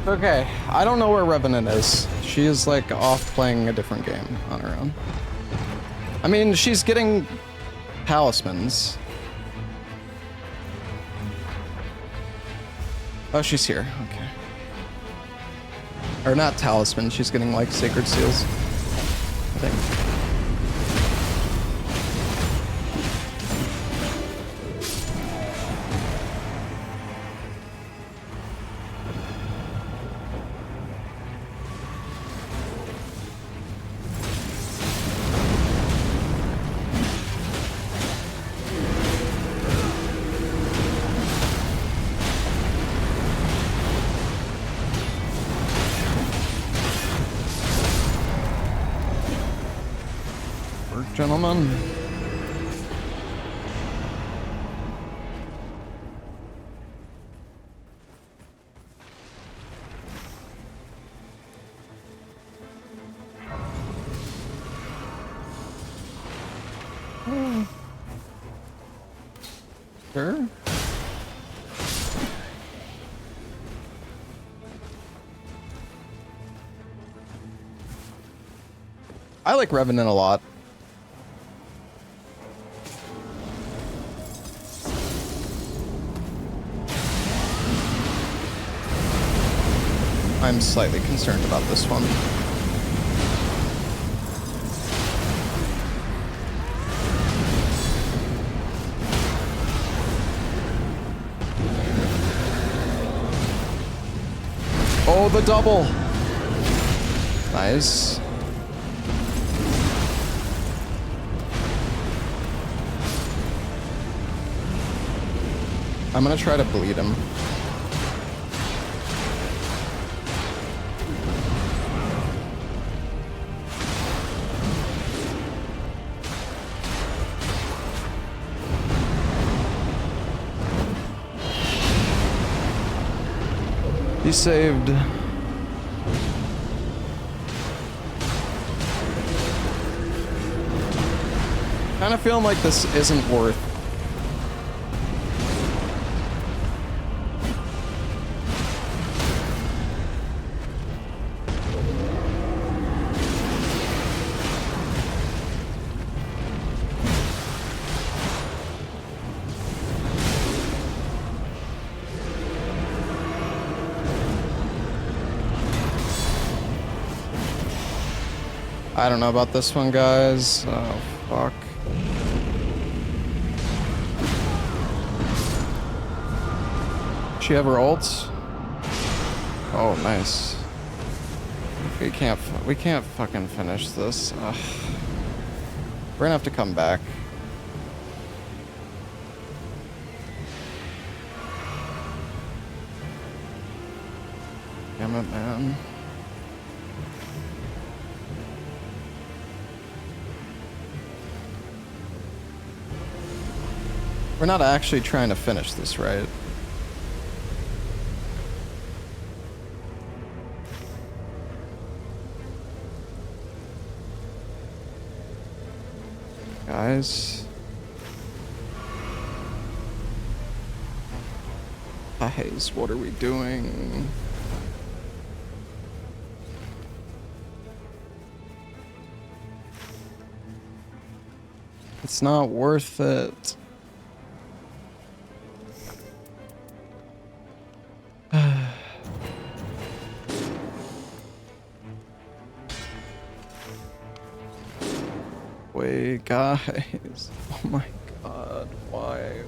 Okay, I don't know where Revenant is. She is like off playing a different game on her own. I mean, she's getting talismans. Oh, she's here. Okay. Or not talisman, she's getting like sacred seals, I think. Gentlemen. Sure. I like Revenant a lot. I'm slightly concerned about this one. Oh, the double. Nice. I'm gonna try to bleed him. He saved. Kind of feeling like this isn't worth. I don't know about this one, guys. Oh, fuck. She have her ults? Oh, nice. We can't fucking finish this. Ugh. We're gonna have to come back. Damn it, man. We're not actually trying to finish this, right? Guys. Guys, what are we doing? It's not worth it. Wait, guys. Oh my god, why?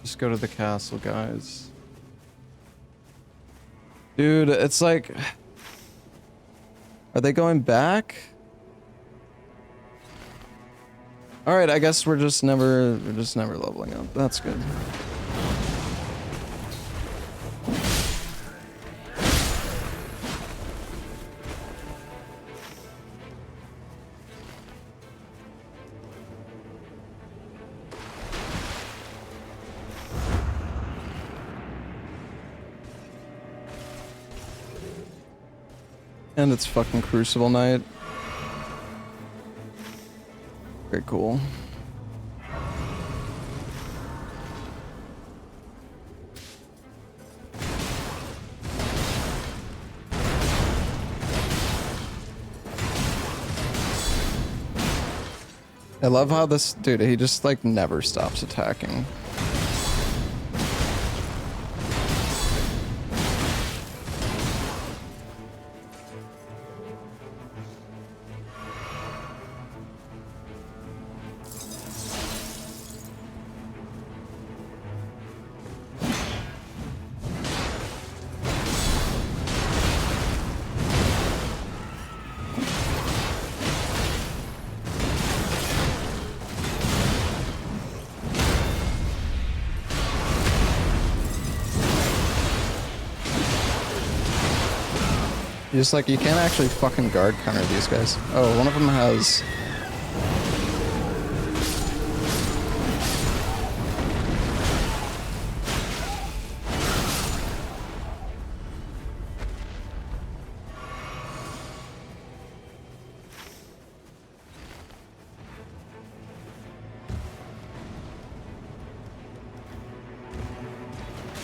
Just go to the castle, guys. Dude, it's like... Are they going back? Alright, I guess we're just never leveling up. That's good. And it's fucking Crucible night. Very cool. I love how this dude, he just like never stops attacking. You just like, you can't actually fucking guard counter these guys. Oh, one of them has...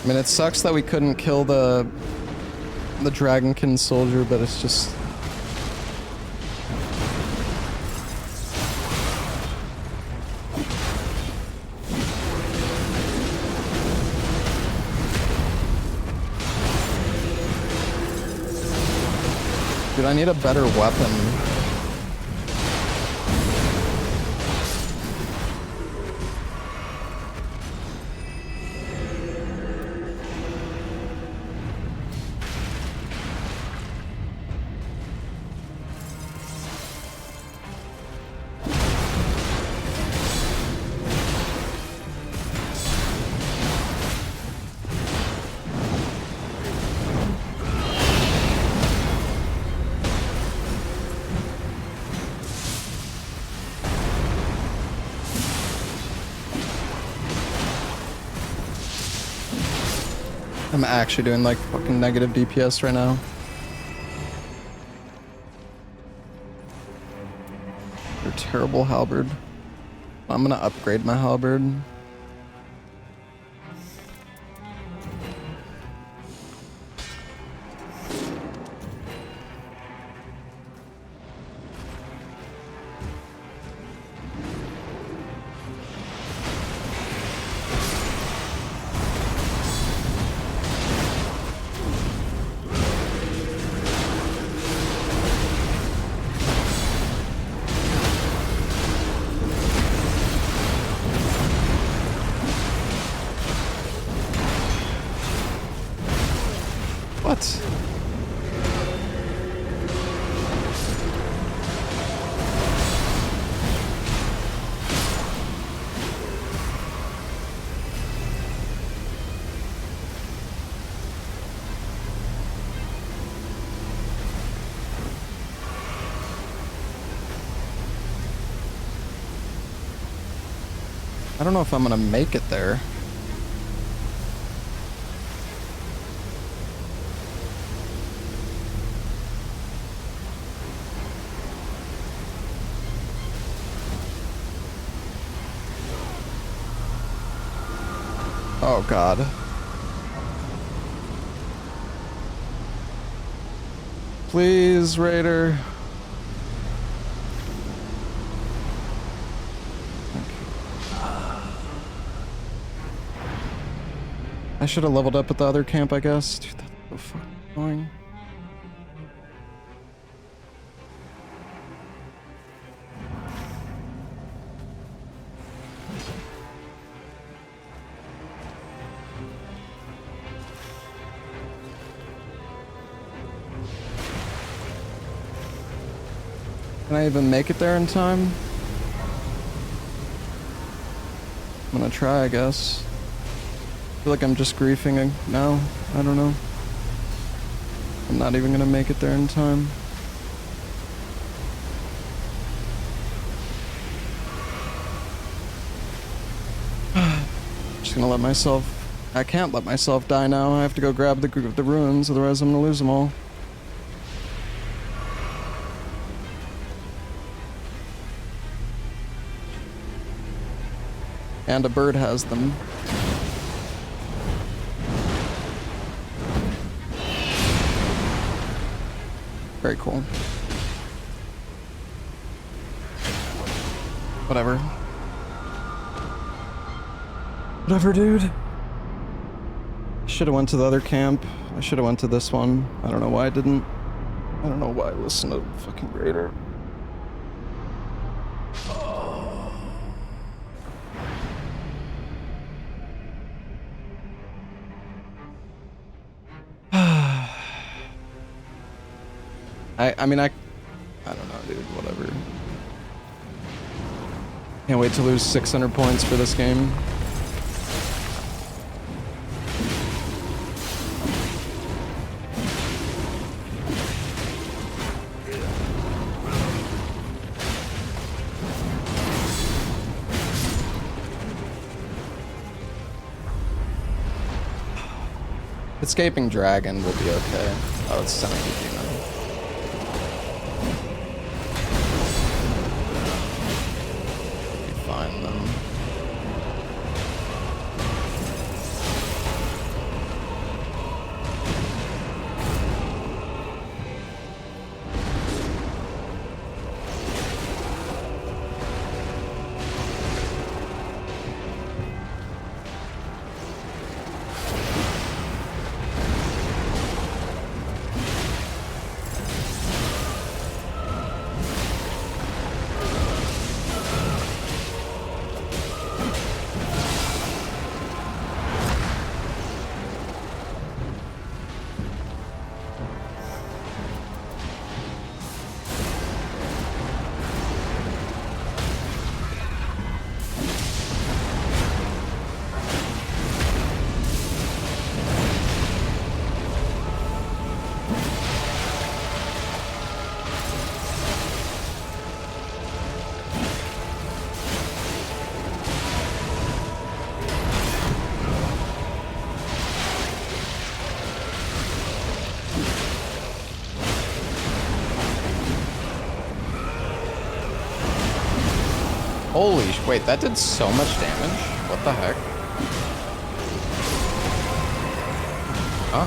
I mean, it sucks that we couldn't kill the Dragonkin soldier, but it's just... Dude, I need a better weapon. I'm actually doing like fucking negative DPS right now. You're terrible halberd. I'm gonna upgrade my halberd. What? I don't know if I'm gonna make it there. Oh god. Please, Raider. I should have leveled up at the other camp, I guess. Dude, that's so fucking annoying. Can I even make it there in time? I'm gonna try, I guess. I feel like I'm just griefing now. I don't know. I'm not even gonna make it there in time. Just gonna let myself... I can't let myself die now. I have to go grab the ruins, otherwise I'm gonna lose them all. And a bird has them. Very cool. Whatever. Whatever, dude. Should have went to the other camp. I should have went to this one. I don't know why I didn't. I don't know why I listened to fucking Raider. I mean, I don't know, dude, whatever. Can't wait to lose 600 points for this game. Escaping Dragon will be okay. Oh, it's sending a demon. Find them. Holy wait, that did so much damage? What the heck? Huh?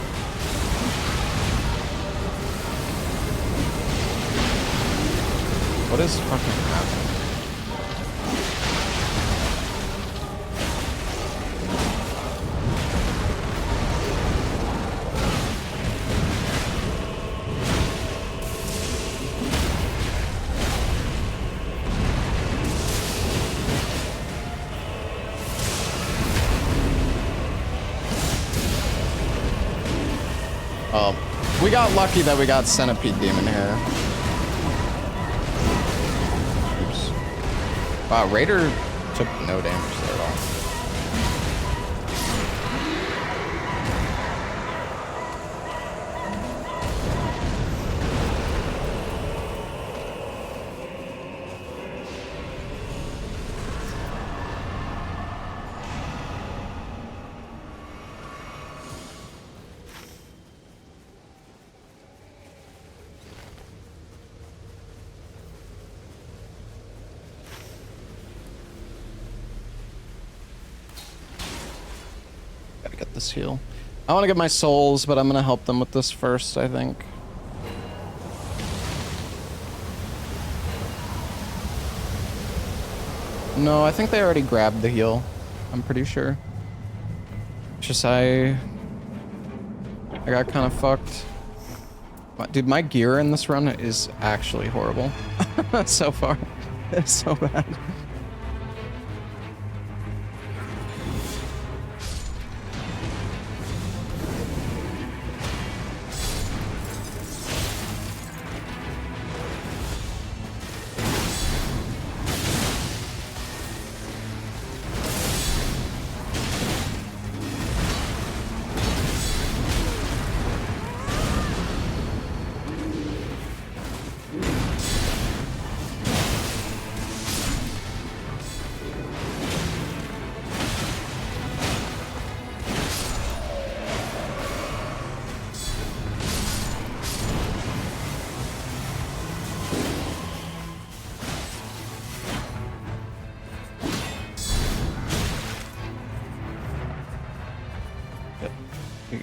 What is fucking happening? We got lucky that we got Centipede Demon here. Oops. Wow, Raider took no damage there at all. Gotta get this heal. I want to get my souls, but I'm gonna help them with this first, I think. No, I think they already grabbed the heal. I'm pretty sure. Just I got kind of fucked. Dude, my gear in this run is actually horrible. So far. It's so bad.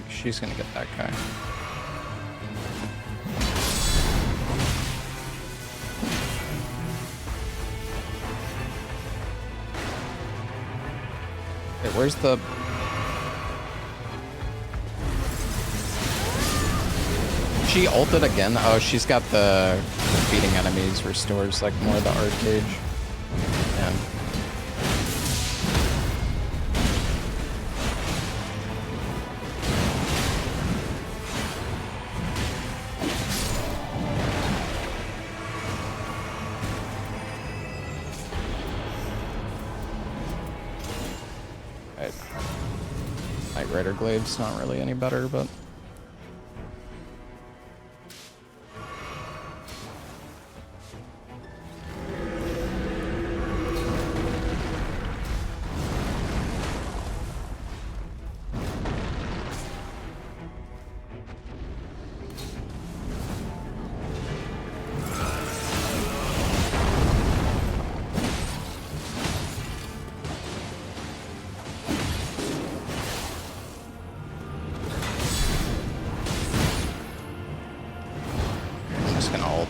She's gonna get that guy. Okay, where's the... She ulted again? Oh, she's got the defeating enemies restores like more of the art gauge. Yeah. Nightreign Glaive's not really any better, but...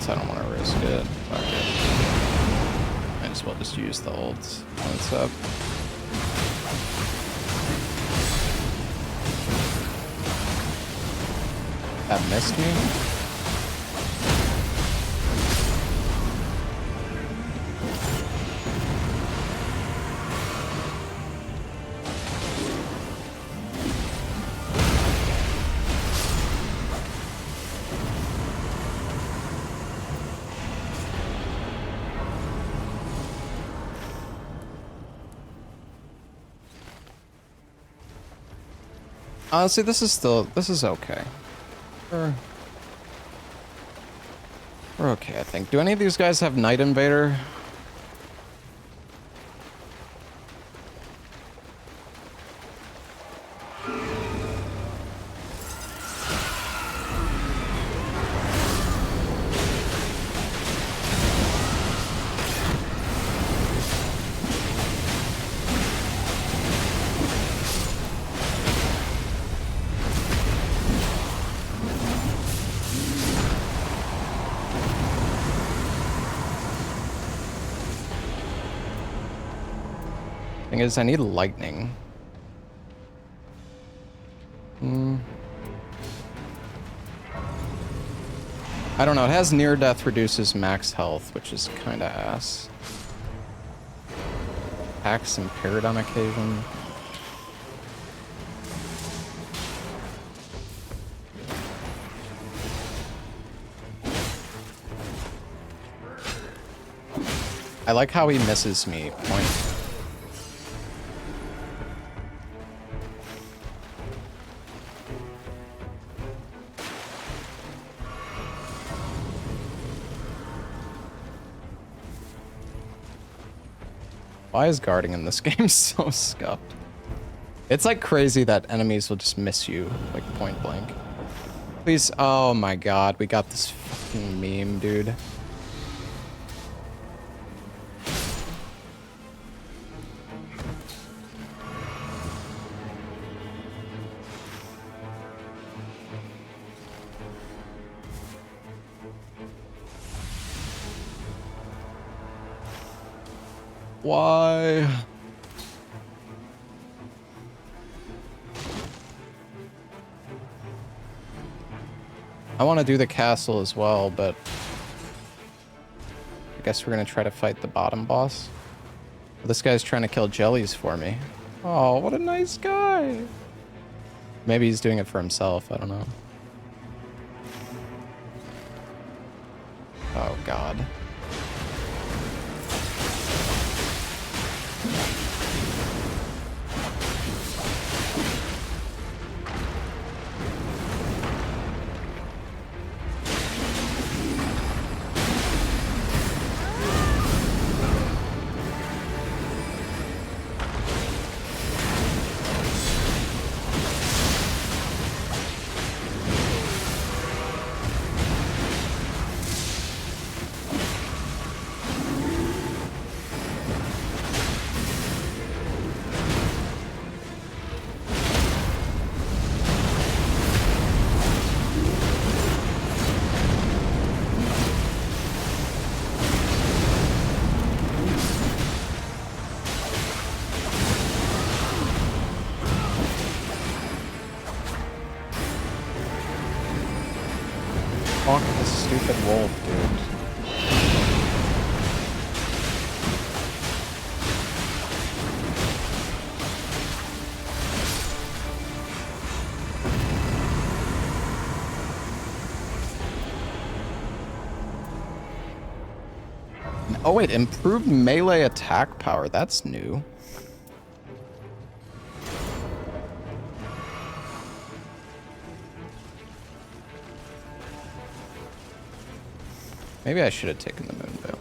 I don't want to risk it. Fuck it. Might as well just use the ult when it's up. That missed me? Honestly, this is okay. We're okay, I think. Do any of these guys have Night Invader? Thing is, I need lightning. I don't know. It has near death reduces max health, which is kind of ass. Attacks impaired on occasion. I like how he misses me. Point. Why is guarding in this game so scuffed? It's like crazy that enemies will just miss you, like point blank. Please, oh my god, we got this fucking meme, dude. Why? I want to do the castle as well, but I guess we're gonna try to fight the bottom boss. This guy's trying to kill jellies for me. Oh, what a nice guy. Maybe he's doing it for himself, I don't know. Oh god. Fuck this stupid wolf, dude. Oh wait, improved melee attack power, that's new. Maybe I should have taken the moon veil.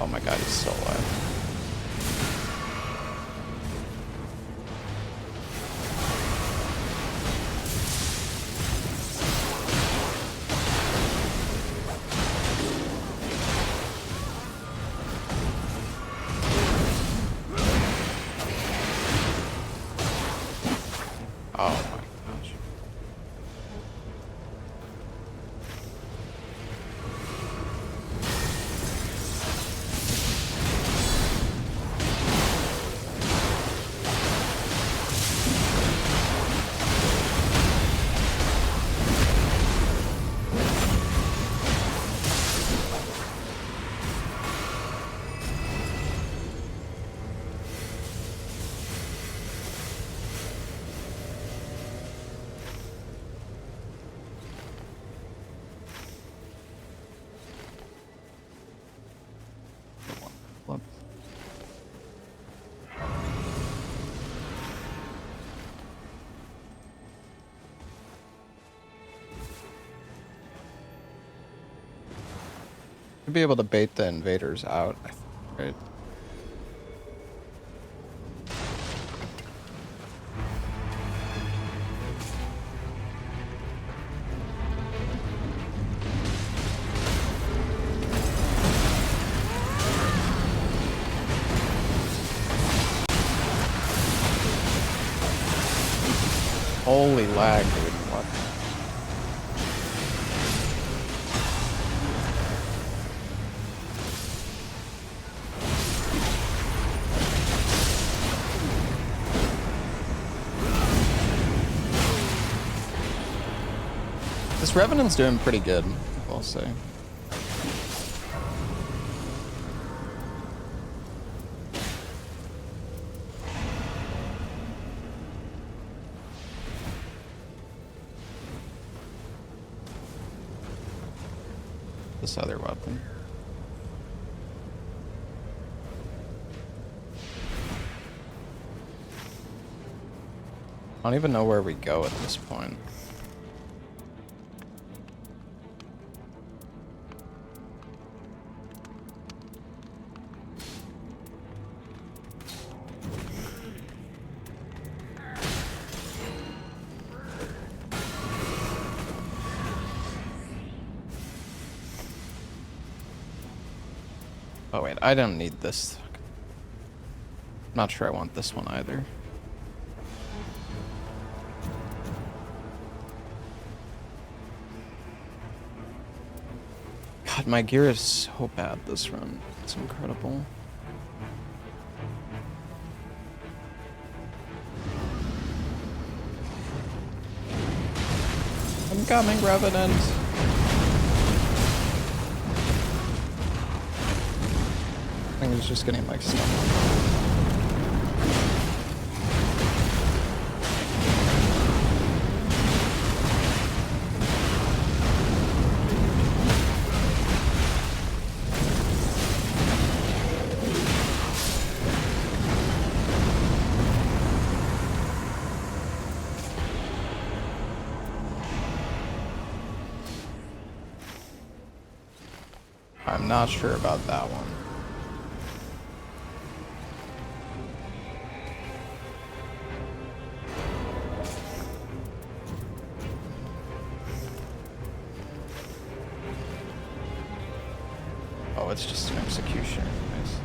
Oh my god, he's so alive. Oh my gosh. Should be able to bait the invaders out, I think, right? Holy lag, dude. What? This Revenant's doing pretty good, I'll say. This other weapon. I don't even know where we go at this point. Oh wait, I don't need this. Not sure I want this one either. God, my gear is so bad this run. It's incredible. I'm coming, Revenant. I think he's just getting like stuff. I'm not sure about that one. Oh, it's just an executioner. Nice.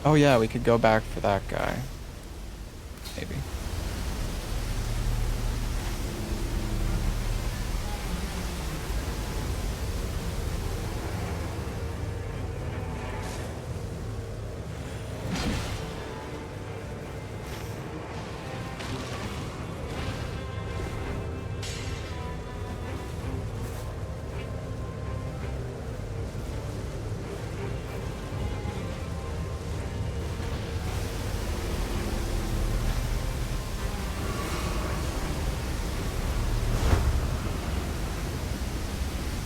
Oh yeah, we could go back for that guy. Maybe.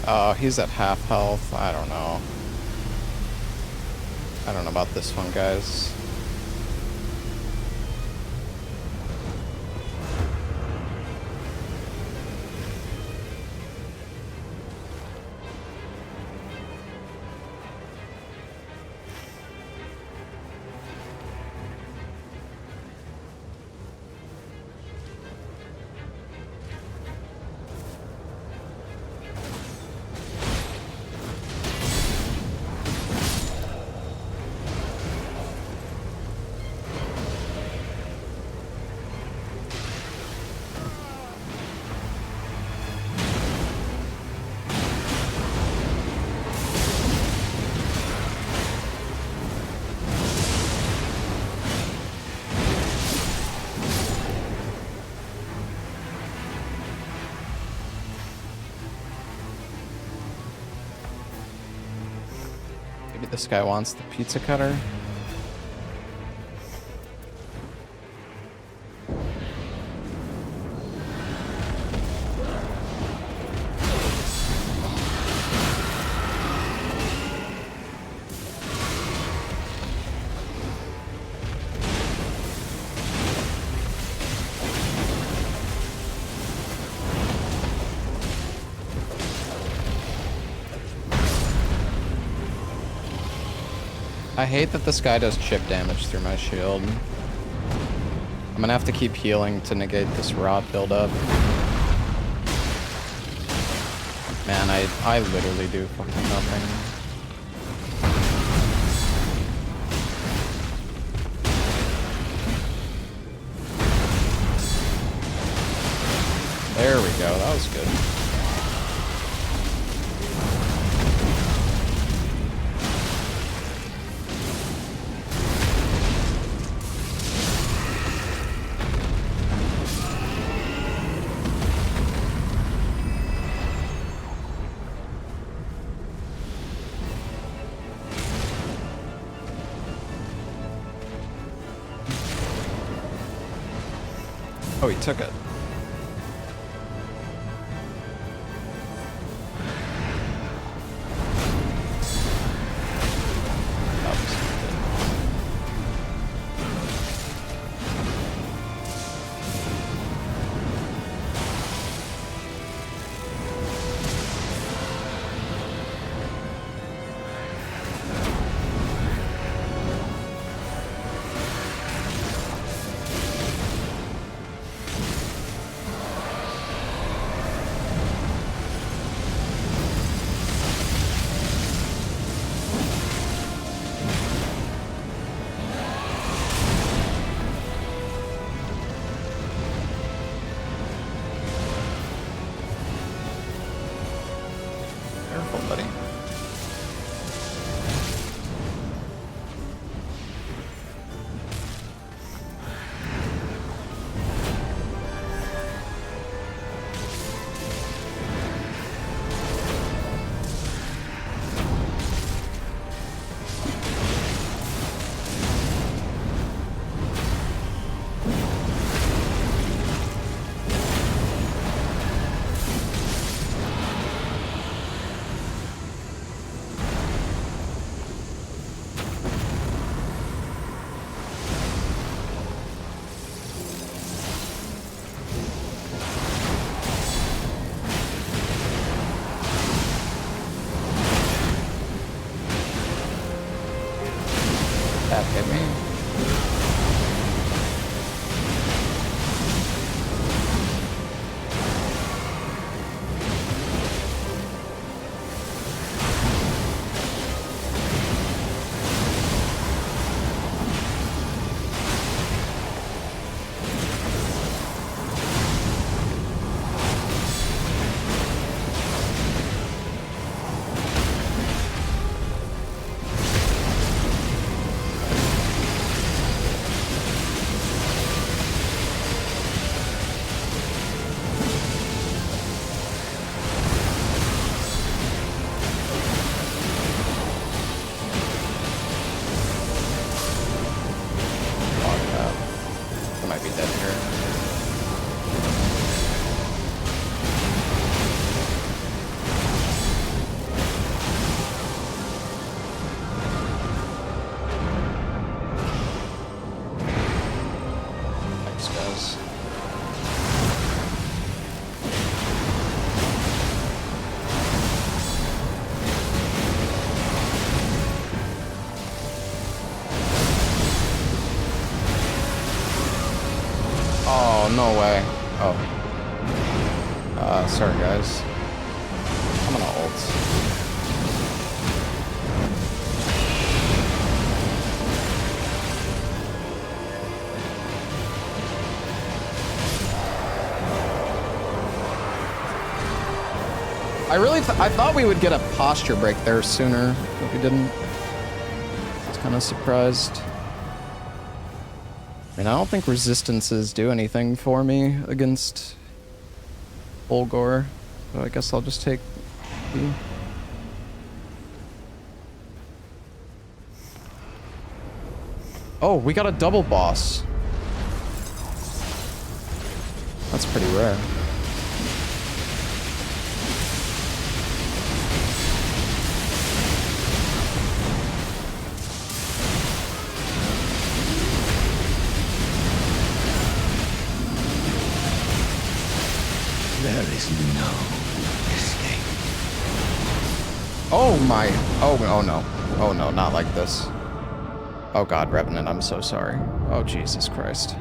Oh, he's at half health. I don't know. I don't know about this one, guys. Maybe this guy wants the pizza cutter. I hate that this guy does chip damage through my shield. I'm gonna have to keep healing to negate this rot buildup. Man, I literally do fucking nothing. There we go, that was good. Oh, he took it. That was good. Careful, buddy. That hit me. I might be dead here. Thanks, guys. Oh, no way. Oh. Sorry, guys. I'm gonna ult. I thought we would get a posture break there sooner, but we didn't. I was kind of surprised. I mean, I don't think resistances do anything for me against Bulgor, so I guess I'll just take the... Oh, we got a double boss. That's pretty rare. There is no escape. Oh my... Oh no. Oh no, not like this. Oh god, Revenant, I'm so sorry. Oh, Jesus Christ.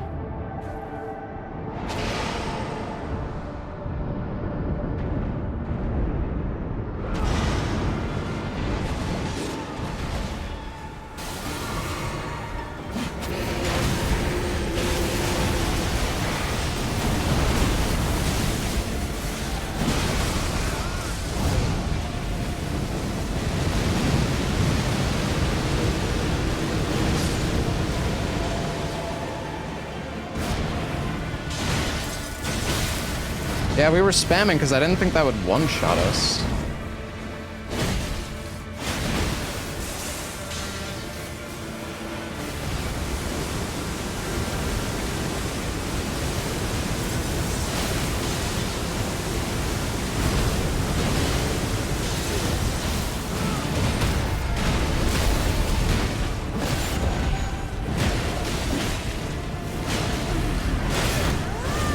Yeah, we were spamming because I didn't think that would one-shot us.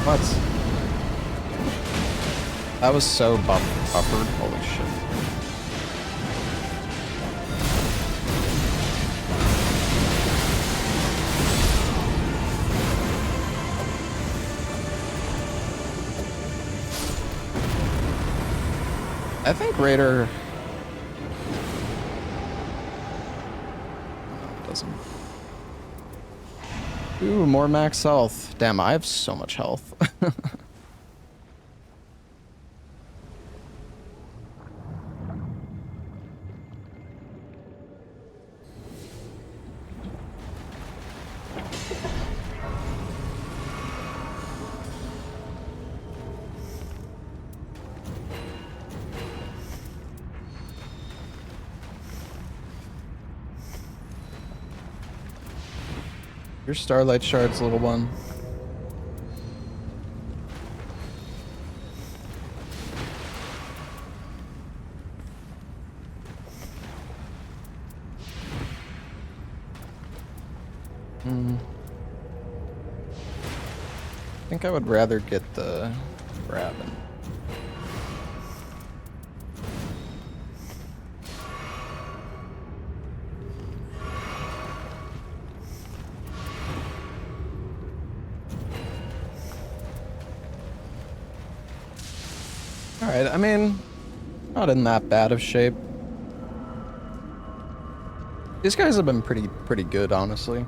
What? That was so buffered. Holy shit. I think Raider... No, it doesn't. Ooh, more max health. Damn, I have so much health. Your Starlight Shards, little one. I think I would rather get the Raven. Alright, I mean, not in that bad of shape. These guys have been pretty good, honestly.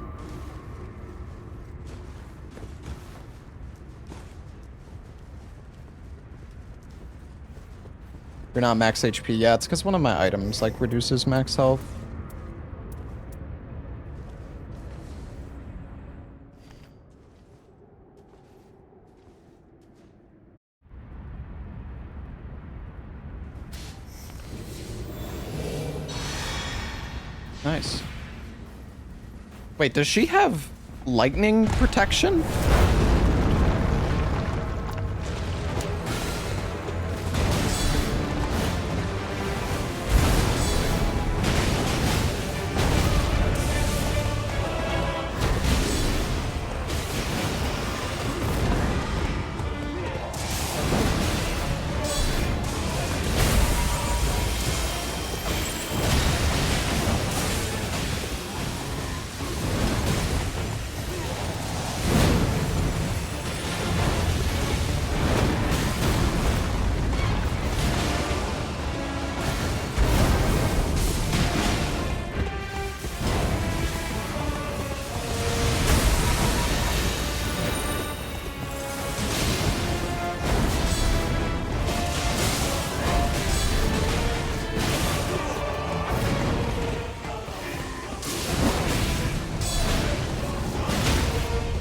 You're not max HP. Yeah, it's because one of my items, like, reduces max health. Nice. Wait, does she have lightning protection?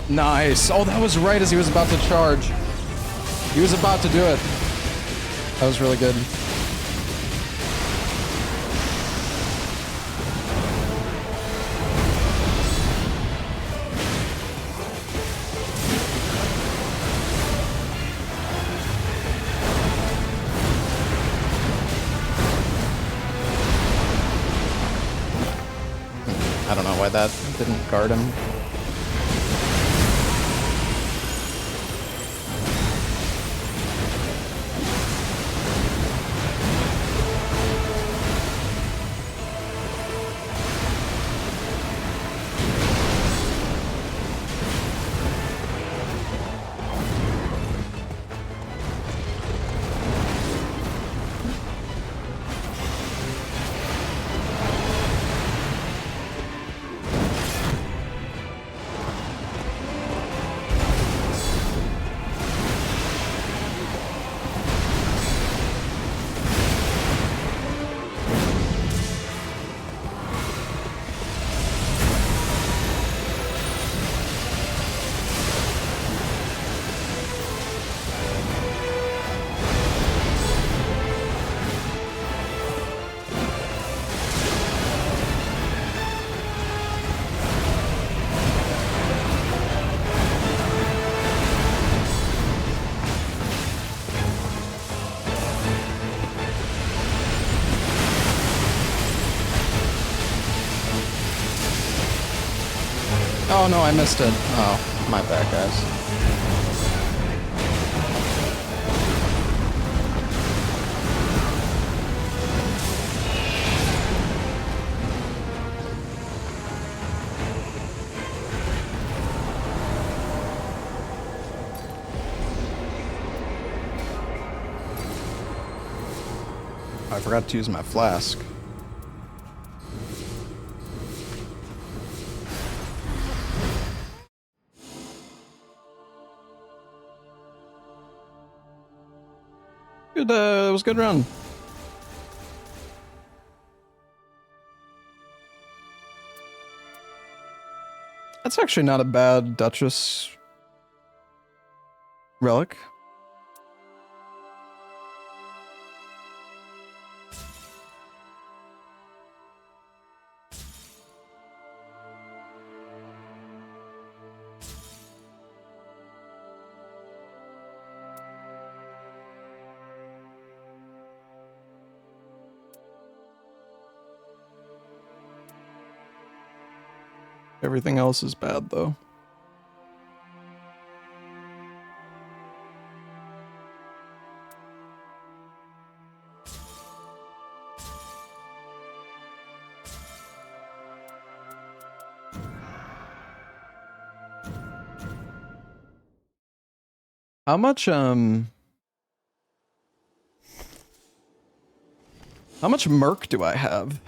Nice. Oh, that was right as he was about to charge. He was about to do it. That was really good. I don't know why that didn't guard him. Oh no, I missed it. Oh, my bad, guys. I forgot to use my flask. Good, it was a good run. That's actually not a bad Duchess relic. Everything else is bad, though. How much merc do I have?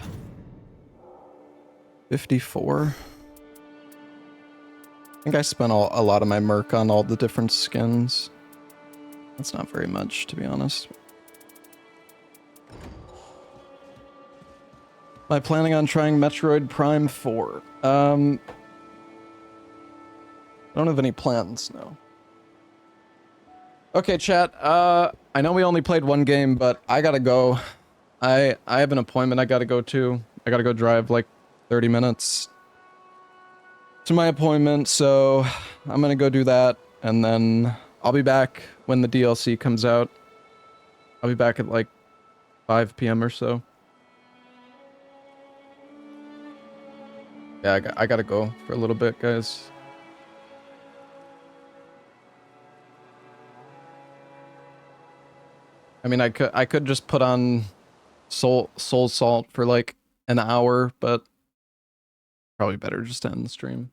54. I think I spent a lot of my merc on all the different skins. That's not very much, to be honest. Am I planning on trying Metroid Prime 4? I don't have any plans, no. Okay, chat, I know we only played one game, but I gotta go. I have an appointment I gotta go to. I gotta go drive like 30 minutes to my appointment, so I'm gonna go do that, and then I'll be back when the DLC comes out. I'll be back at like 5 p.m. or so. Yeah, I gotta go for a little bit, guys. I mean, I could just put on Soul Salt for like an hour, but probably better just to end the stream.